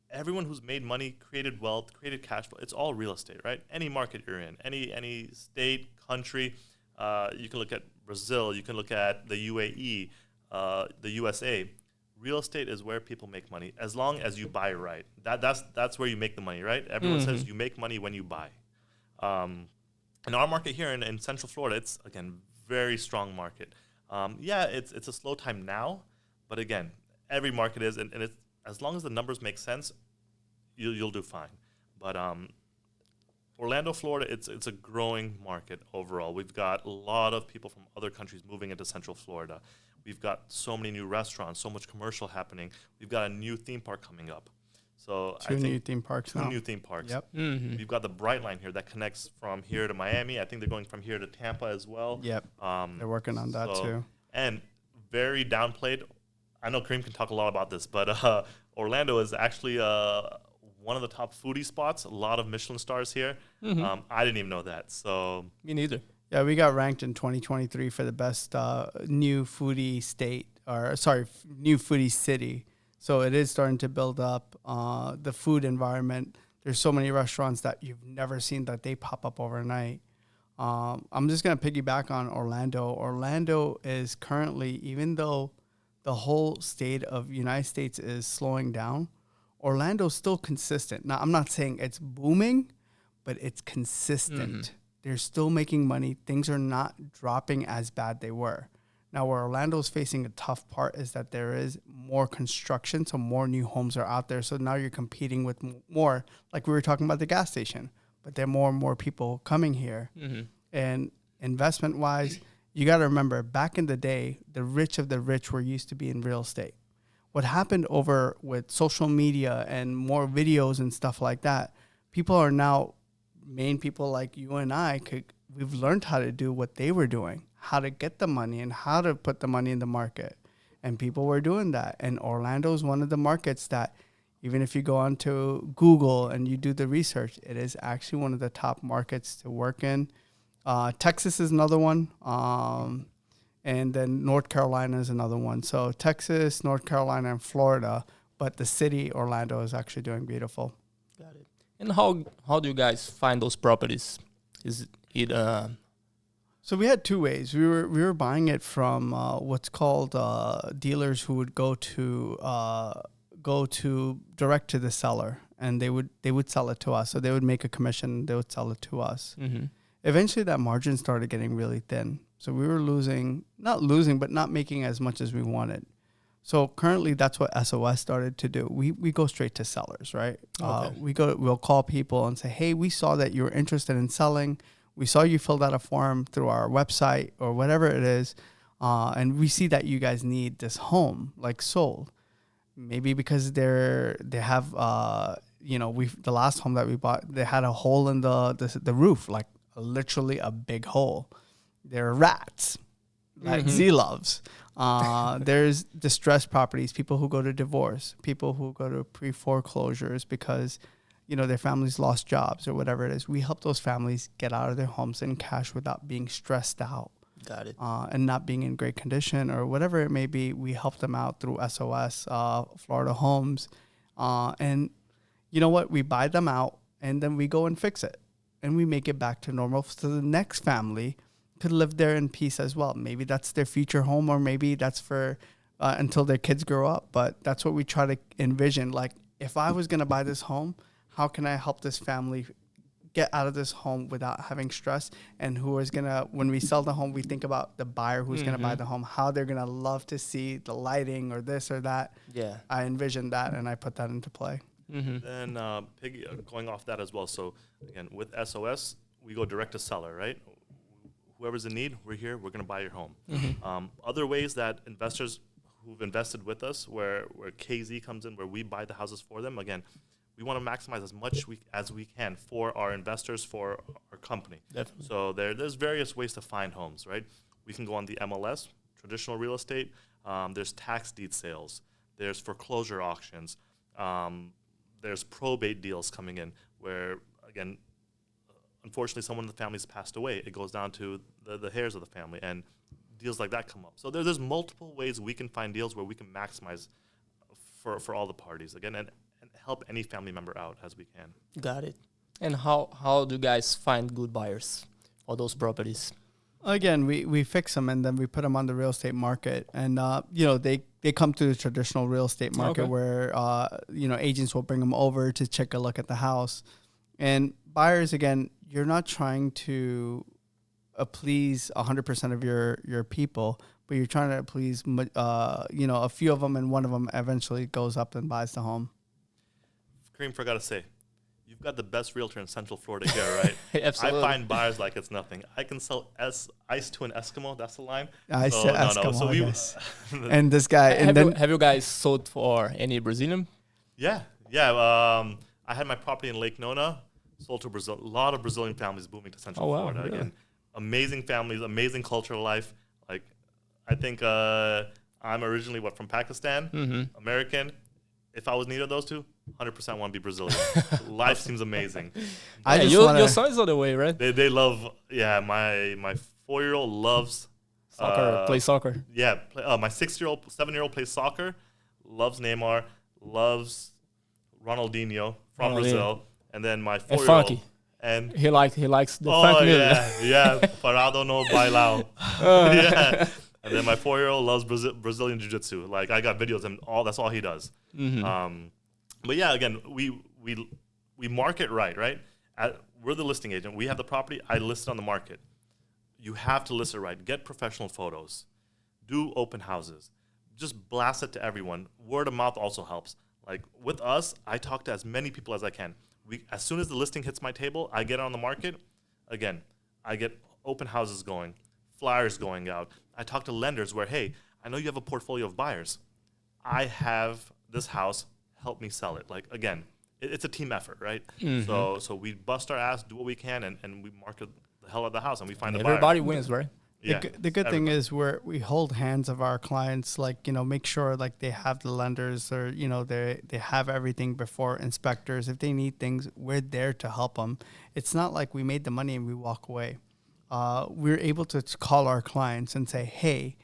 everyone who's made money, created wealth, created cash flow, it's all real estate, right? Any market you're in, any state, country, you can look at Brazil, you can look at the UAE, the USA. Real estate is where people make money, as long as you buy right. That's where you make the money, right? Everyone says you make money when you buy. In our market here in Central Florida, it's, again, very strong market. It's a slow time now, but again, every market is, and it's, as long as the numbers make sense, you'll do fine. But Orlando, Florida, it's a growing market overall. We've got a lot of people from other countries moving into Central Florida. We've got so many new restaurants, so much commercial happening. We've got a new theme park coming up. So two new theme parks. Yep. We've got the Bright Line here that connects from here to Miami. I think they're going from here to Tampa as well. Yep. They're working on that too. And very downplayed. I know Karim can talk a lot about this, but Orlando is actually one of the top foodie spots. A lot of Michelin stars here. I didn't even know that. So me neither. Yeah, we got ranked in 2023 for the best new foodie new foodie city. So it is starting to build up the food environment. There's so many restaurants that you've never seen that they pop up overnight. I'm just going to piggyback on Orlando. Orlando is currently, even though the whole state of United States is slowing down, Orlando's still consistent. Now, I'm not saying it's booming, but it's consistent. They're still making money. Things are not dropping as bad they were. Now, where Orlando's facing a tough part is that there is more construction, so more new homes are out there. So now you're competing with more, like we were talking about the gas station, but there are more and more people coming here. And investment-wise, you got to remember, back in the day, the rich of the rich were used to be in real estate. What happened over with social media and more videos and stuff like that, people are now, main people like you and I, we've learned how to do what they were doing, how to get the money and how to put the money in the market. And people were doing that. And Orlando is one of the markets that, even if you go onto Google and you do the research, it is actually one of the top markets to work in. Texas is another one. And then North Carolina is another one. So Texas, North Carolina, and Florida. But the city, Orlando, is actually doing beautiful. Got it. And how do you guys find those properties? Is it So we had two ways. We were buying it from what's called dealers who would go to direct to the seller, and they would sell it to us. So they would make a commission. They would sell it to us. Eventually, that margin started getting really thin. So we were not making as much as we wanted. So currently, that's what SOS started to do. We go straight to sellers, right? Okay. We'll call people and say, hey, we saw that you were interested in selling. We saw you filled out a form through our website or whatever it is. And we see that you guys need this home, like, sold. Maybe because they have, the last home that we bought, they had a hole in the roof, like literally a big hole. There are rats, like Z loves. There's distressed properties, people who go to divorce, people who go to pre-foreclosures because, their families lost jobs or whatever it is. We help those families get out of their homes in cash without being stressed out. Got it. And not being in great condition or whatever it may be. We help them out through SOS, Florida Homes. And you know what? We buy them out and then we go and fix it. And we make it back to normal so the next family could live there in peace as well. Maybe that's their future home, or maybe that's for until their kids grow up. But that's what we try to envision. Like, if I was going to buy this home, how can I help this family get out of this home without having stress? And who is going to, when we sell the home, we think about the buyer who's going to buy the home, how they're going to love to see the lighting or this or that. Yeah. I envisioned that and I put that into play. Then going off that as well. So again, with SOS, we go direct to seller, right? Whoever's in need, we're here. We're going to buy your home. Other ways that investors who've invested with us, where KZ comes in, where we buy the houses for them. Again, we want to maximize as much as we can for our investors, for our company. Definitely. So there's various ways to find homes, right? We can go on the MLS, traditional real estate. There's tax deed sales. There's foreclosure auctions. There's probate deals coming in where, again, unfortunately, someone in the family's passed away. It goes down to the heirs of the family, and deals like that come up. So there's multiple ways we can find deals where we can maximize for all the parties, again, and help any family member out as we can. Got it. And how do you guys find good buyers for those properties? Again, we fix them and then we put them on the real estate market. And, they come to the traditional real estate market where, agents will bring them over to take a look at the house. And buyers, again, you're not trying to please 100% of your people, but you're trying to please, a few of them, and one of them eventually goes up and buys the home. Karim, forgot to say, you've got the best realtor in Central Florida here, right? Absolutely. I find buyers like it's nothing. I can sell ice to an Eskimo. That's the line. I so, said Eskimo. So yes. And this guy. Have you guys sold for any Brazilian? Yeah. I had my property in Lake Nona, sold to Brazil. A lot of Brazilian families moving to Central Florida. Really? Again, amazing families, amazing cultural life. Like, I think I'm originally from Pakistan, American. If I was neither of those two, 100% want to be Brazilian. Life seems amazing. Your son is on the way, right? They love. Yeah, my 4-year-old loves soccer. Plays soccer. Yeah, my 7-year-old plays soccer. Loves Neymar. Loves Ronaldinho from Brazil. And then my 4-year-old. Funky. And he likes the funk music. Yeah. Parado no bailao. Yeah. And then my 4-year-old loves Brazilian jiu-jitsu. Like, I got videos and that's all he does. But yeah, again, we market right? We're the listing agent. We have the property. I list it on the market. You have to list it right. Get professional photos. Do open houses. Just blast it to everyone. Word of mouth also helps. Like, with us, I talk to as many people as I can. As soon as the listing hits my table, I get it on the market. Again, I get open houses going, flyers going out. I talk to lenders where, hey, I know you have a portfolio of buyers. I have this house. Help me sell it. Like, again, it's a team effort, right? So we bust our ass, do what we can, and we market the hell out of the house, and we find a buyer. Everybody wins, right? Yeah, the good thing is we hold hands of our clients, like, make sure like they have the lenders or, they have everything before inspectors. If they need things, we're there to help them. It's not like we made the money and we walk away. We're able to call our clients and say, hey,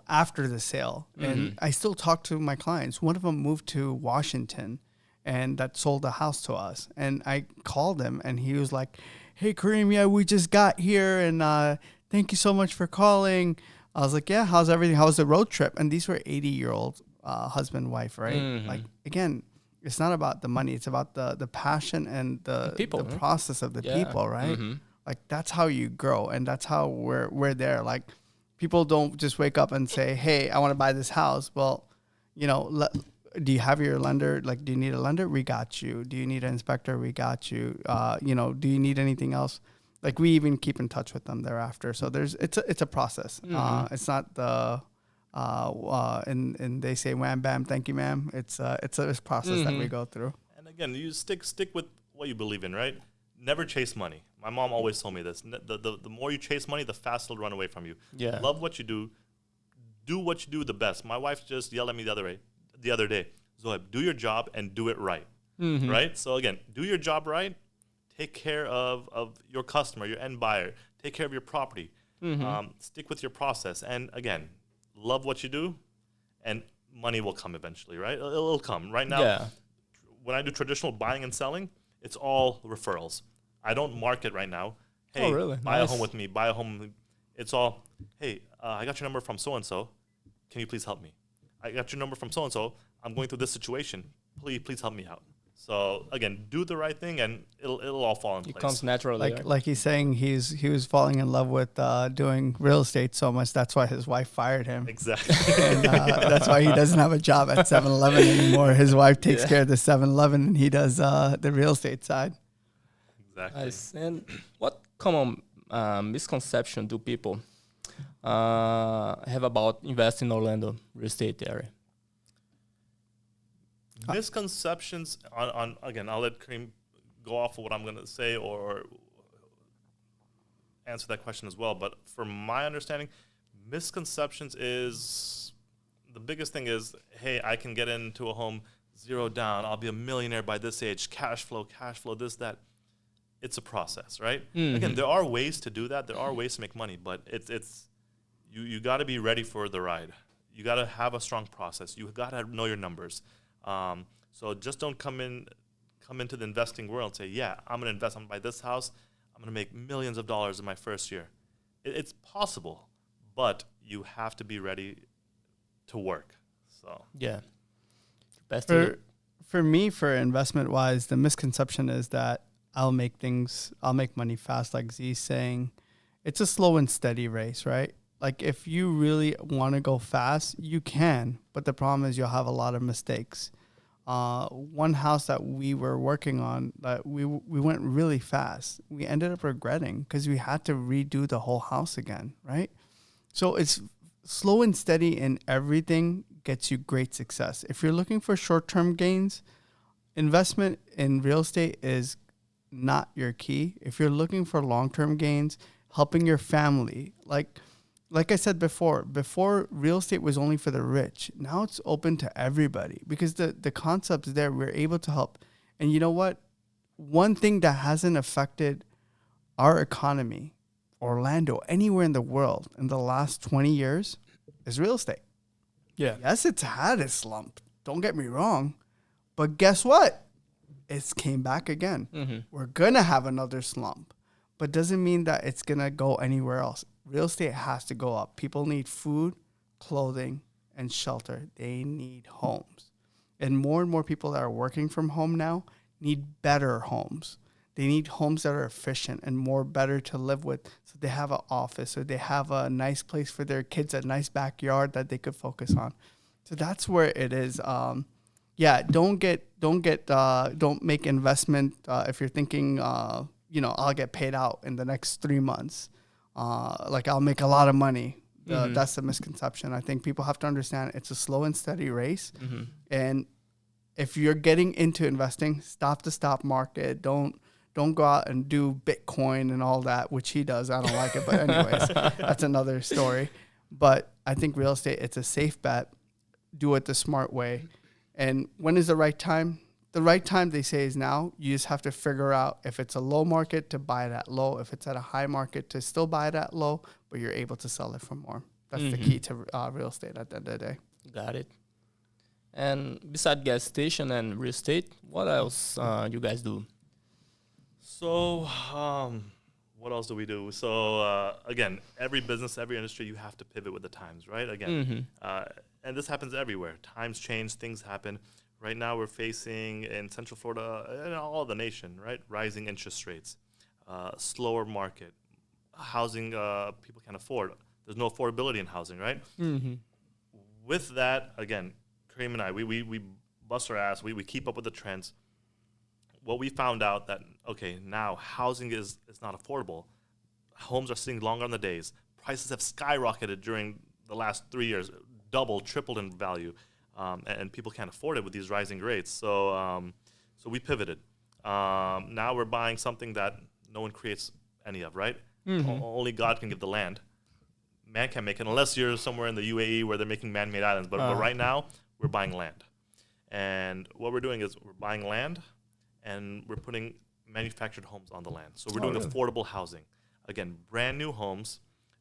after the sale. And I still talk to my clients. One of them moved to Washington and that sold a house to us. And I called him and he was like, hey, Karim, yeah, we just got here and thank you so much for calling. I was like, yeah, how's everything? How's the road trip? And these were 80-year-old husband, wife, right? Like, again, it's not about the money. It's about the passion and the people, the process of the people, right? Like, that's how you grow. And that's how we're there. Like, people don't just wake up and say, hey, I want to buy this house. Well, do you have your lender? Like, do you need a lender? We got you. Do you need an inspector? We got you. Do you need anything else? Like, we even keep in touch with them thereafter. So it's a process. It's not and they say wham bam, thank you, ma'am. It's a process that we go through. And again, you stick with what you believe in, right? Never chase money. My mom always told me this. The more you chase money, the faster it'll run away from you. Yeah. Love what you do. Do what you do the best. My wife just yelled at me the other day. Zoheb, do your job and do it right. Right? So again, do your job right. Take care of your customer, your end buyer. Take care of your property. Stick with your process. And again, love what you do, and money will come eventually, right? It'll come. Right now, when I do traditional buying and selling, it's all referrals. I don't market right now. Hey, really? Buy a home with me. Buy a home with me. It's all, hey, I got your number from so-and-so. Can you please help me? I got your number from so-and-so. I'm going through this situation. please help me out. So again, do the right thing, and it'll all fall in place. It comes naturally. Like he's saying, he was falling in love with doing real estate so much. That's why his wife fired him. Exactly. And that's why he doesn't have a job at 7-Eleven anymore. His wife takes care of the 7-Eleven, and he does the real estate side. Exactly. Nice. And what common misconception do people have about investing in Orlando real estate area? Misconceptions on again, I'll let Karim go off of what I'm going to say or answer that question as well. But from my understanding, misconceptions is the biggest thing is, hey, I can get into a home 0 down. I'll be a millionaire by this age. Cash flow, this, that. It's a process, right? Mm-hmm. Again, there are ways to do that. There are ways to make money, but it's you got to be ready for the ride. You got to have a strong process. You got to know your numbers. So just don't come into the investing world and say, yeah, I'm going to invest. I'm going to buy this house. I'm going to make millions of dollars in my first year. It's possible, but you have to be ready to work. So yeah, best for me, for investment wise, the misconception is that I'll make money fast. Like Z's saying, it's a slow and steady race, right? Like if you really want to go fast, you can, but the problem is you'll have a lot of mistakes. One house that we were working on that we went really fast, we ended up regretting because we had to redo the whole house again, right? So it's slow and steady, and everything gets you great success. If you're looking for short-term gains, investment in real estate is not your key. If you're looking for long-term gains, helping your family, like I said before real estate was only for the rich. Now it's open to everybody because the concept's there. We're able to help. And you know what? One thing that hasn't affected our economy, Orlando, anywhere in the world in the last 20 years is real estate. Yeah. Yes, it's had a slump. Don't get me wrong. But guess what? It's came back again. Mm-hmm. We're going to have another slump. But doesn't mean that it's going to go anywhere else. Real estate has to go up. People need food, clothing, and shelter. They need homes. And more people that are working from home now need better homes. They need homes that are efficient and more better to live with. So they have an office or they have a nice place for their kids, a nice backyard that they could focus on. So that's where it is. Don't make investment if you're thinking, I'll get paid out in the next 3 months. I'll make a lot of money. That's the misconception. I think people have to understand it's a slow and steady race. Mm-hmm. And if you're getting into investing, stop the stock market. Don't go out and do Bitcoin and all that, which he does. I don't like it. But anyways, that's another story. But I think real estate, it's a safe bet. Do it the smart way. And when is the right time? The right time, they say, is now. You just have to figure out if it's a low market to buy it at low, if it's at a high market to still buy it at low, but you're able to sell it for more. That's the key to real estate at the end of the day. Got it. And besides gas station and real estate, what else you guys do? So, what else do we do? So, again, every business, every industry, you have to pivot with the times, right? Again, and this happens everywhere. Times change, things happen. Right now, we're facing in Central Florida and all of the nation, right? Rising interest rates, slower market, housing people can't afford. There's no affordability in housing, right? Mm-hmm. With that, again, Karim and I, we bust our ass. We keep up with the trends. What we found out that, okay, now housing is not affordable. Homes are sitting longer on the days. Prices have skyrocketed during the last 3 years, doubled, tripled in value. And people can't afford it with these rising rates. So we pivoted. Now we're buying something that no one creates any of, right? Mm-hmm. Only God can give the land. Man can't make it unless you're somewhere in the UAE where they're making man-made islands. But right now, we're buying land. And what we're doing is we're buying land, and we're putting manufactured homes on the land. So we're doing affordable housing. Again, brand new homes.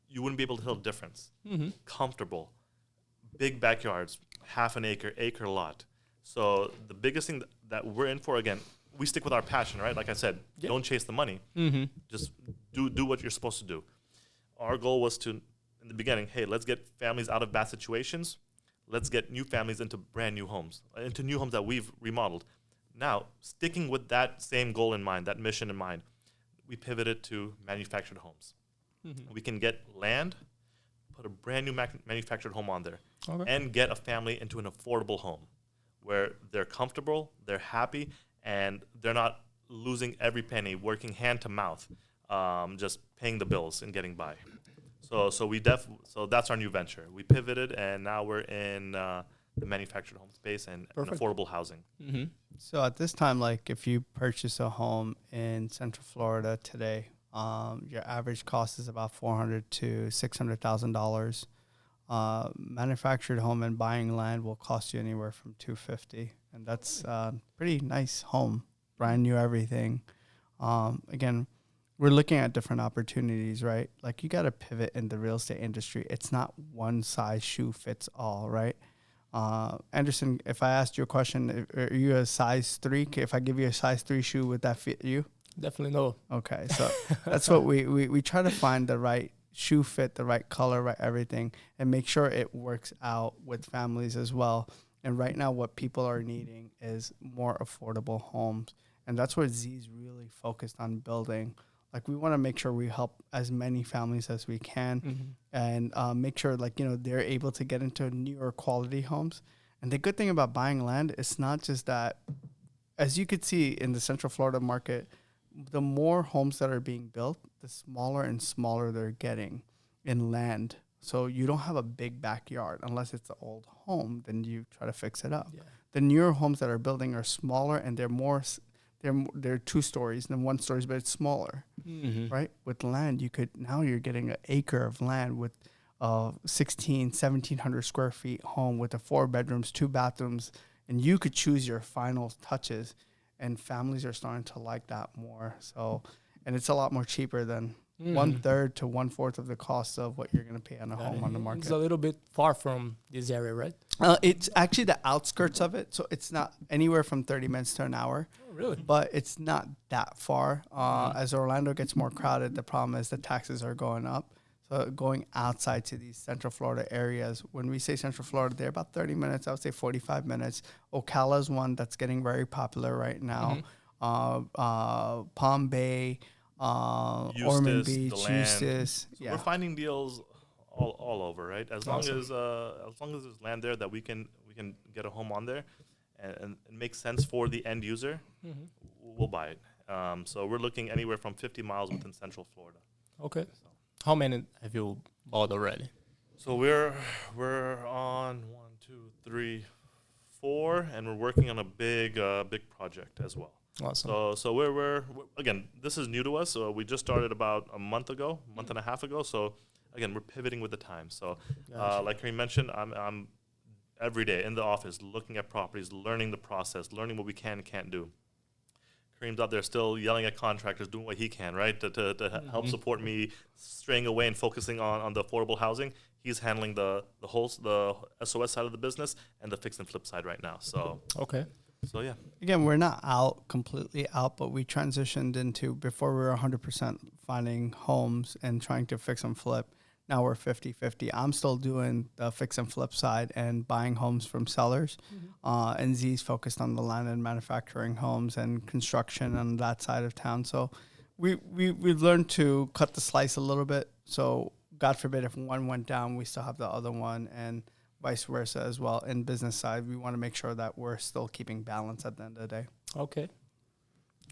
You wouldn't be able to tell the difference. Mm-hmm. Comfortable. Big backyards. Half an acre lot. So the biggest thing that we're in for, again, we stick with our passion, right? Like I said, don't chase the money. Mm-hmm. Just do what you're supposed to do. Our goal was to, in the beginning, hey, let's get families out of bad situations. let's get new families into brand new homes, into new homes that we've remodeled. Now, sticking with that same goal in mind, that mission in mind, we pivoted to manufactured homes. We can get land, put a brand new manufactured home on there, and get a family into an affordable home where they're comfortable, they're happy, and they're not losing every penny, working hand to mouth, just paying the bills and getting by. So that's our new venture. We pivoted, and now we're in the manufactured home space and affordable housing. So at this time, like if you purchase a home in Central Florida today, your average cost is about $400,000 to $600,000. Manufactured home and buying land will cost you anywhere from $250,000, and that's pretty nice home, brand new everything. Again, we're looking at different opportunities, right? Like you got to pivot in the real estate industry. It's not one size shoe fits all, right? Anderson, if I asked you a question, are you a size 3? If I give you a size 3 shoe, would that fit you? Definitely no. Okay, so that's what we try to find the right shoe fit, the right color, right everything, and make sure it works out with families as well. And right now what people are needing is more affordable homes. And that's what Z's really focused on building. Like we want to make sure we help as many families as we can and make sure they're able to get into newer quality homes. And the good thing about buying land, it's not just that, as you could see in the Central Florida market, the more homes that are being built, the smaller and smaller they're getting in land. So you don't have a big backyard unless it's an old home, then you try to fix it up. Yeah. The newer homes that are building are smaller and they're 2 stories than 1 stories, but it's smaller, right? With land, you're getting an acre of land with 1,700 square feet home with 4 bedrooms, 2 bathrooms, and you could choose your final touches. And families are starting to like that more. So, and it's a lot more cheaper than 1/3 to 1/4 of the cost of what you're going to pay on a home on the market. It's a little bit far from this area, right? It's actually the outskirts of it. So it's not anywhere from 30 minutes to an hour. Oh, really? But it's not that far. As Orlando gets more crowded, the problem is the taxes are going up. So going outside to these Central Florida areas, when we say Central Florida, they're about 30 minutes. I would say 45 minutes. Ocala's one that's getting very popular right now. Palm Bay, Ormond Beach, Eustis. So we're finding deals all over, right? As long as there's land there that we can get a home on there, and it makes sense for the end user, we'll buy it. So we're looking anywhere from 50 miles within Central Florida. Okay. So. How many have you bought already? So we're on 1, 2, 3, 4, and we're working on a big project as well. Awesome. So we're again, this is new to us. So we just started about a month and a half ago. So again, we're pivoting with the times. So like Karim mentioned, I'm every day in the office looking at properties, learning the process, learning what we can and can't do. Karim's out there still yelling at contractors, doing what he can, right, to help support me, straying away and focusing on the affordable housing. He's handling the SOS side of the business and the fix and flip side right now. So So yeah. Again, we're not completely out, but we transitioned into, before we were 100% finding homes and trying to fix and flip. Now we're 50-50. I'm still doing the fix and flip side and buying homes from sellers. And Z's focused on the land and manufacturing homes and construction on that side of town. So we've learned to cut the slice a little bit. So God forbid if one went down, we still have the other one, and vice versa as well. In business side, we want to make sure that we're still keeping balance at the end of the day. Okay.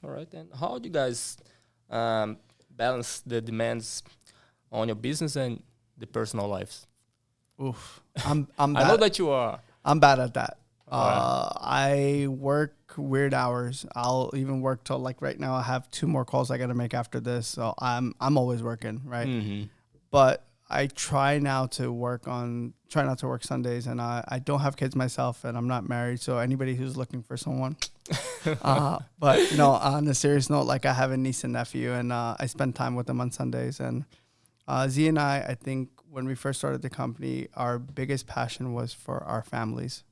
All right. And how do you guys balance the demands on your business and the personal lives? Oof. I'm I know that you are. I'm bad at that. I work weird hours. I'll even work till, like right now I have 2 more calls I got to make after this. So I'm always working, right? But I try not to work Sundays, and I don't have kids myself, and I'm not married. So anybody who's looking for someone, but on a serious note, like I have a niece and nephew, and I spend time with them on Sundays. And Z and I think when we first started the company, our biggest passion was for our families.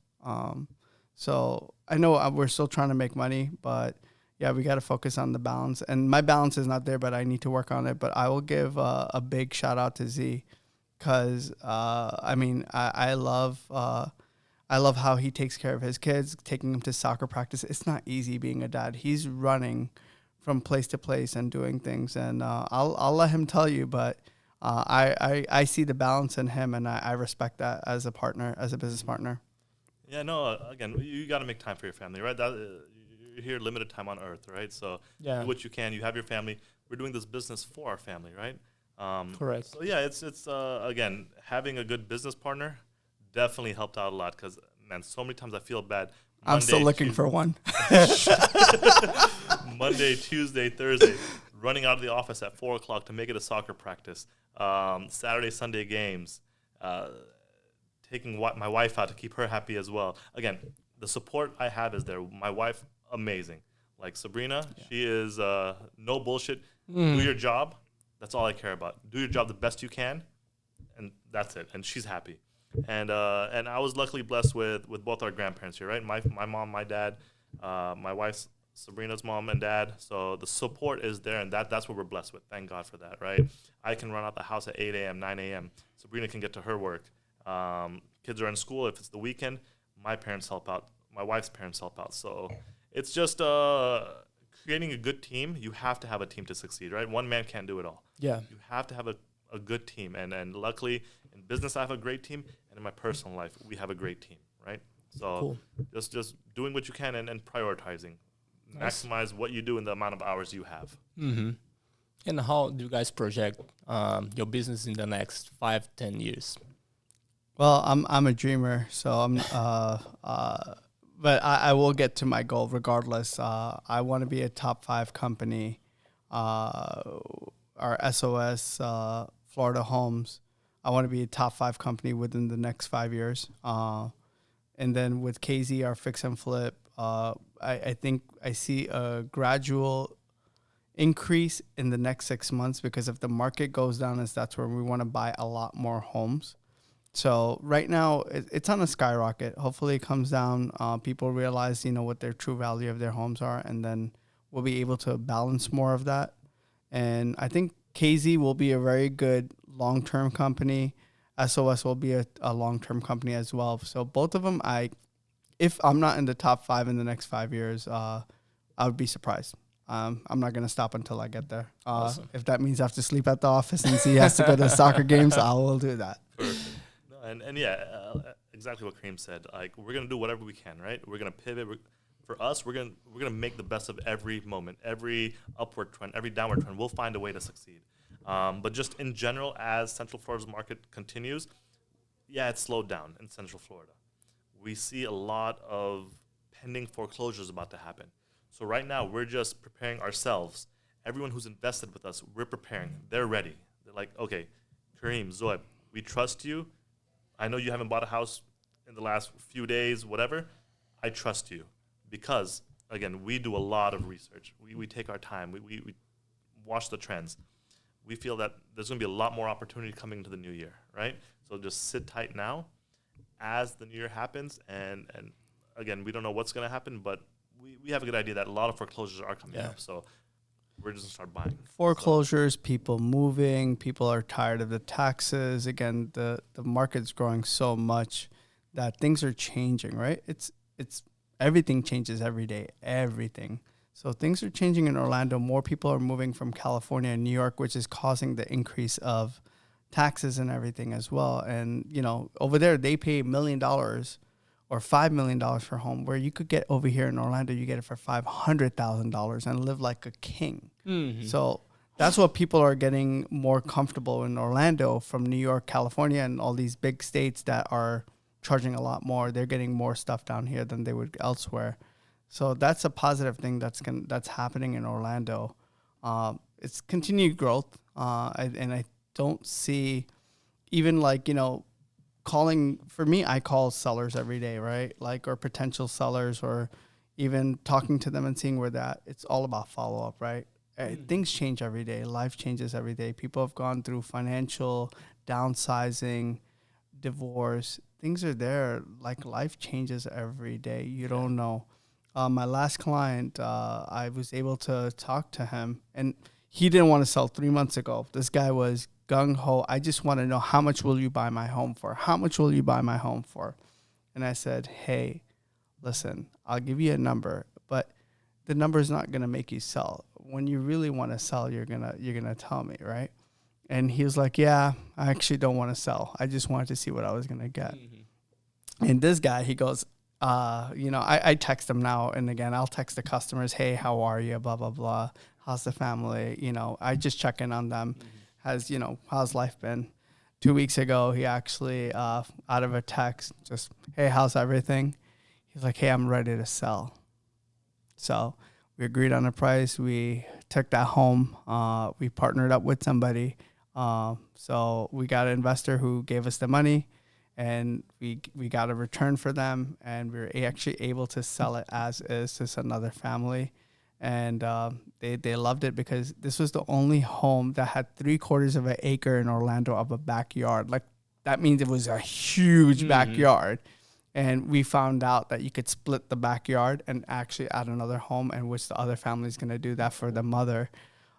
So I know we're still trying to make money, but yeah, we got to focus on the balance. And my balance is not there, but I need to work on it. But I will give a big shout out to Z, because I love I love how he takes care of his kids, taking them to soccer practice. It's not easy being a dad. He's running from place to place and doing things. And I'll let him tell you, but I see the balance in him, and I respect that as a partner, as a business partner. Yeah, no, again, you got to make time for your family, right? You're here limited time on earth, right? So do what you can. You have your family. We're doing this business for our family, right? Correct. So yeah, it's again, having a good business partner definitely helped out a lot, because, man, so many times I feel bad. I'm still looking for one. Monday, Tuesday, Thursday, running out of the office at 4 o'clock to make it a soccer practice. Saturday, Sunday games, taking my wife out to keep her happy as well. Again, the support I have is there. My wife, amazing. Like Sabrina, she is no bullshit. Do your job. That's all I care about. Do your job the best you can, and that's it. And she's happy. And I was luckily blessed with both our grandparents here, right? My mom, my dad, my wife's Sabrina's mom and dad. So the support is there, and that's what we're blessed with. Thank God for that, right? I can run out the house at 8 a.m., 9 a.m. Sabrina can get to her work. Kids are in school. If it's the weekend, my parents help out. My wife's parents help out. So it's just creating a good team. You have to have a team to succeed, right? One man can't do it all. Yeah. You have to have a good team. And luckily, in business, I have a great team. And in my personal life, we have a great team, right? So just doing what you can and prioritizing. Nice. Maximize what you do in the amount of hours you have. Mm-hmm. And how do you guys project your business in the next 5-10 years? Well, I'm a dreamer, so I'm but I will get to my goal regardless. I want to be a top 5 company. Our SOS Florida Homes, I want to be a top 5 company within the next 5 years. And then with KZ, our fix and flip, I think I see a gradual increase in the next 6 months, because if the market goes down, that's where we want to buy a lot more homes. So right now it's on a skyrocket. Hopefully it comes down. People realize, what their true value of their homes are, and then we'll be able to balance more of that. And I think KZ will be a very good long-term company. SOS will be a long-term company as well. So both of them, if I'm not in the top 5 in the next 5 years, I would be surprised. I'm not going to stop until I get there. Awesome. If that means I have to sleep at the office and he has to go to soccer games, I will do that. Perfect. And yeah, exactly what Karim said. Like, we're gonna do whatever we can, right? We're gonna pivot. For us, we're gonna make the best of every moment, every upward trend, every downward trend. We'll find a way to succeed. But just in general, as Central Florida's market continues, it's slowed down in Central Florida. We see a lot of pending foreclosures about to happen. So right now, we're just preparing ourselves. Everyone who's invested with us, we're preparing. They're ready. They're like, okay, Karim, Zoheb, we trust you. I know you haven't bought a house in the last few days, whatever. I trust you because, again, we do a lot of research. We take our time. We watch the trends. We feel that there's going to be a lot more opportunity coming into the new year, right? So just sit tight now as the new year happens. And again, we don't know what's going to happen, but we have a good idea that a lot of foreclosures are coming up. So we're just going to start buying. Foreclosures, people moving, people are tired of the taxes. Again, the market's growing so much that things are changing, right? It's everything changes every day, everything. So things are changing in Orlando. More people are moving from California and New York, which is causing the increase of taxes and everything as well. And, over there, they pay $1 million or $5 million for a home, where you could get over here in Orlando, you get it for $500,000 and live like a king. Mm-hmm. So that's what people are getting more comfortable in Orlando from New York, California, and all these big states that are charging a lot more. They're getting more stuff down here than they would elsewhere. So that's a positive thing that's happening in Orlando. It's continued growth, and I don't see even for me, I call sellers every day, right? Or potential sellers, or even talking to them and seeing where that. It's all about follow-up, right? Things change every day. Life changes every day. People have gone through financial downsizing, divorce. Things are there. Life changes every day. You don't know. My last client, I was able to talk to him, and he didn't want to sell 3 months ago. This guy was gung-ho. I just want to know, how much will you buy my home for? How much will you buy my home for? And I said, hey, listen, I'll give you a number, but the number is not going to make you sell. When you really want to sell, you're going to tell me, right? And he was like, yeah, I actually don't want to sell. I just wanted to see what I was going to get. Mm-hmm. And this guy, he goes, I text him now and again. I'll text the customers, hey, how are you? Blah, blah, blah. How's the family? I just check in on them. Mm-hmm. How's life been? 2 weeks ago, he actually, out of a text, just, hey, how's everything? He's like, hey, I'm ready to sell. So we agreed on a price. We took that home. We partnered up with somebody. So we got an investor who gave us the money, and we got a return for them, and we were actually able to sell it as is to another family. And they loved it because this was the only home that had 3/4 of an acre in Orlando of a backyard. Like, that means it was a huge backyard. And we found out that you could split the backyard and actually add another home, and which the other family is going to do that for the mother.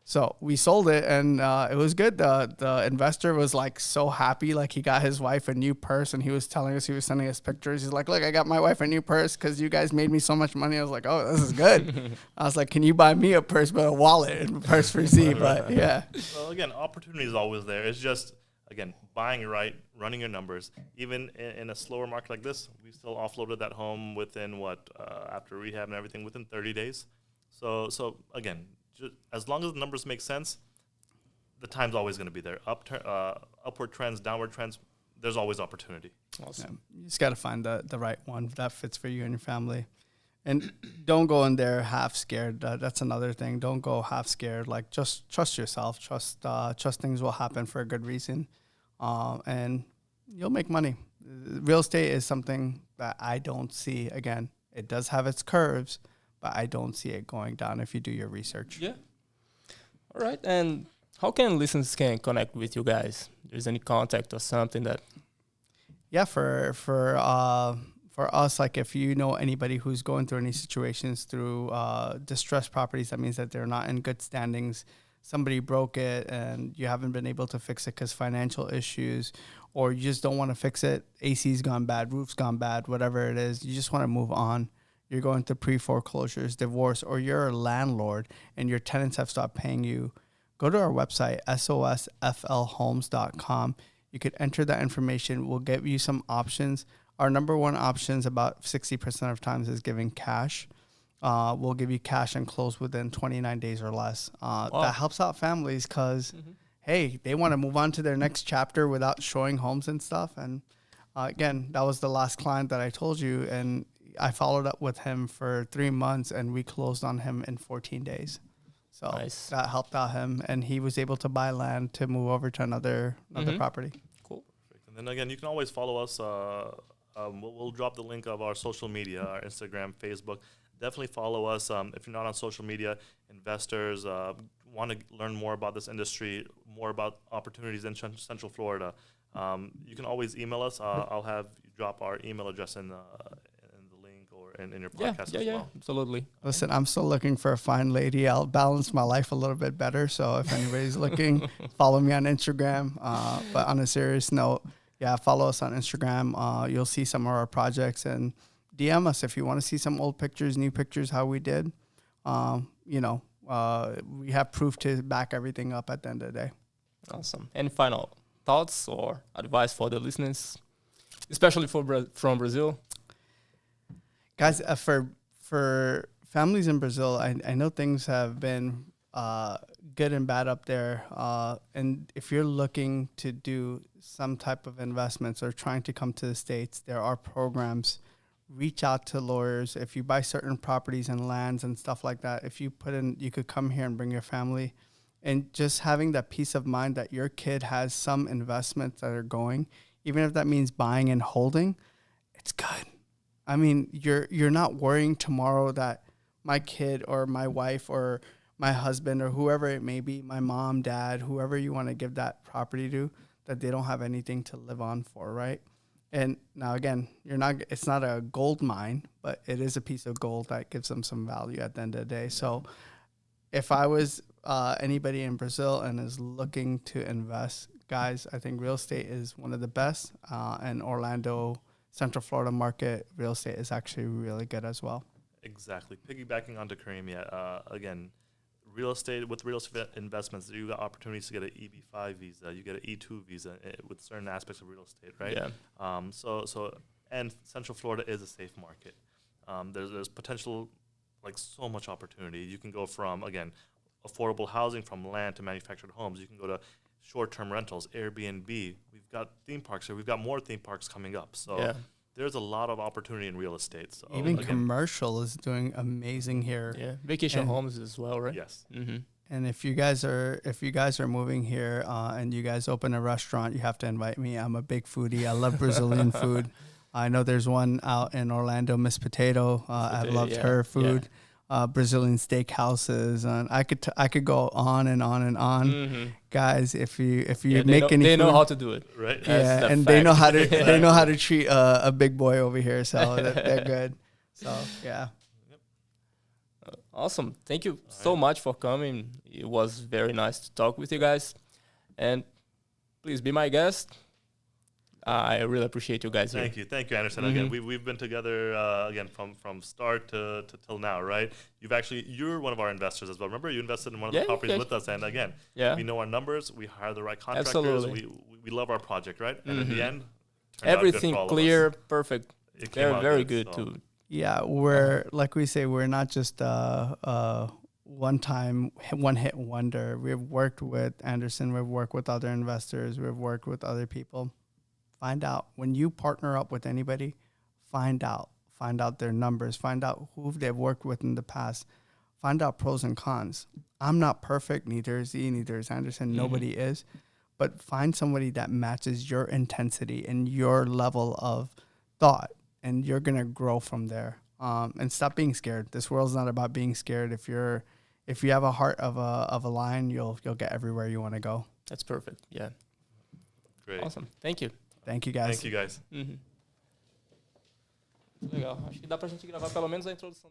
So we sold it, and it was good. The investor was like so happy. Like, he got his wife a new purse, and he was telling us, he was sending us pictures. He's like, look, I got my wife a new purse because you guys made me so much money. I was like, oh, this is good. I was like, can you buy me a purse, but a wallet and a purse for Z? But yeah. Well, again, opportunity is always there. It's just, again, buying right, running your numbers. Even in a slower market like this, we still offloaded that home within after rehab and everything, within 30 days. So again, as long as the numbers make sense, the time's always going to be there. Upward trends, downward trends, there's always opportunity. Awesome. Yeah, you just got to find the right one that fits for you and your family. And don't go in there half scared. That's another thing. Don't go half scared. Like, just trust yourself. Trust things will happen for a good reason, and you'll make money. Real estate is something that I don't see. Again, it does have its curves, but I don't see it going down if you do your research. Yeah. All right. And how can listeners connect with you guys? There's any contact or something that? Yeah, for us, like, if you know anybody who's going through any situations through distressed properties, that means that they're not in good standings. Somebody broke it and you haven't been able to fix it because financial issues, or you just don't want to fix it. AC's gone bad, roof's gone bad, whatever it is. You just want to move on. You're going through pre-foreclosures, divorce, or you're a landlord and your tenants have stopped paying you. Go to our website, sosflhomes.com. You could enter that information. We'll give you some options. Our number one options about 60% of times is giving cash. We'll give you cash and close within 29 days or less. Wow. That helps out families because, hey, they want to move on to their next chapter without showing homes and stuff. And again, that was the last client that I told you. And I followed up with him for 3 months, and we closed on him in 14 days. So nice. That helped out him, and he was able to buy land to move over to another property. Cool. Perfect. And then again, you can always follow us. We'll drop the link of our social media, our Instagram, Facebook. Definitely follow us. If you're not on social media, investors want to learn more about this industry, more about opportunities in Central Florida, you can always email us. I'll have you drop our email address in the link or in your podcast as well. Absolutely. Listen, I'm still looking for a fine lady. I'll balance my life a little bit better. So if anybody's looking, follow me on Instagram. But on a serious note, yeah, follow us on Instagram. You'll see some of our projects, and DM us if you want to see some old pictures, new pictures, how we did. We have proof to back everything up at the end of the day. Awesome. Any final thoughts or advice for the listeners, especially from Brazil? Guys, for families in Brazil, I know things have been good and bad up there. And if you're looking to do some type of investments or trying to come to the States, there are programs. Reach out to lawyers. If you buy certain properties and lands and stuff like that, if you put in, you could come here and bring your family. And just having that peace of mind that your kid has some investments that are going, even if that means buying and holding, it's good. I mean, you're not worrying tomorrow that my kid or my wife or my husband or whoever it may be, my mom, dad, whoever you want to give that property to, that they don't have anything to live on for, right? And now again, it's not a gold mine, but it is a piece of gold that gives them some value at the end of the day. So if I was anybody in Brazil and is looking to invest, guys, I think real estate is one of the best. And Orlando Central Florida market real estate is actually really good as well. Exactly. Piggybacking onto Karim, again, real estate investments, you got opportunities to get an EB-5 visa, you get an E-2 visa with certain aspects of real estate, right? Yeah. And Central Florida is a safe market. There's potential, like so much opportunity. You can go from, again, affordable housing, from land to manufactured homes. You can go to short-term rentals, Airbnb. We've got theme parks here. We've got more theme parks coming up. So there's a lot of opportunity in real estate. So even commercial is doing amazing here. Yeah, vacation homes as well, right? Yes. Mm-hmm. And if you guys are moving here and you guys open a restaurant, you have to invite me. I'm a big foodie. I love Brazilian food. I know there's one out in Orlando, Miss Potato. I've loved her food. Brazilian steak houses, and I could go on and on and on. Mm-hmm. Guys, if you make any they food, know how to do it, right? Yeah, and they know how to they know how to treat a big boy over here, so they're good. So yeah. Awesome. Thank you so much for coming. It was very nice to talk with you guys, and please be my guest. I really appreciate you guys. Thank you, Anderson. Again, we've been together again from start to till now, right? You're one of our investors as well. Remember, you invested in one of the properties with us, and again, we know our numbers. We hire the right contractors. Absolutely. We love our project, right? And in the end, everything clear, perfect, very good so. too. Yeah, we're like we say, we're not just one hit wonder. We've worked with Anderson. We've worked with other investors. We've worked with other people. Find out when you partner up with anybody, find out their numbers, find out who they've worked with in the past, find out pros and cons. I'm not perfect, neither is he, neither is Anderson, nobody is, but find somebody that matches your intensity and your level of thought, and you're going to grow from there. And stop being scared. This world's not about being scared. If you have a heart of a lion, you'll get everywhere you want to go. That's perfect. Yeah. Great. Awesome. Thank you. Thank you, guys. Thank you, guys. Legal. Acho que dá pra gente gravar pelo menos a introdução.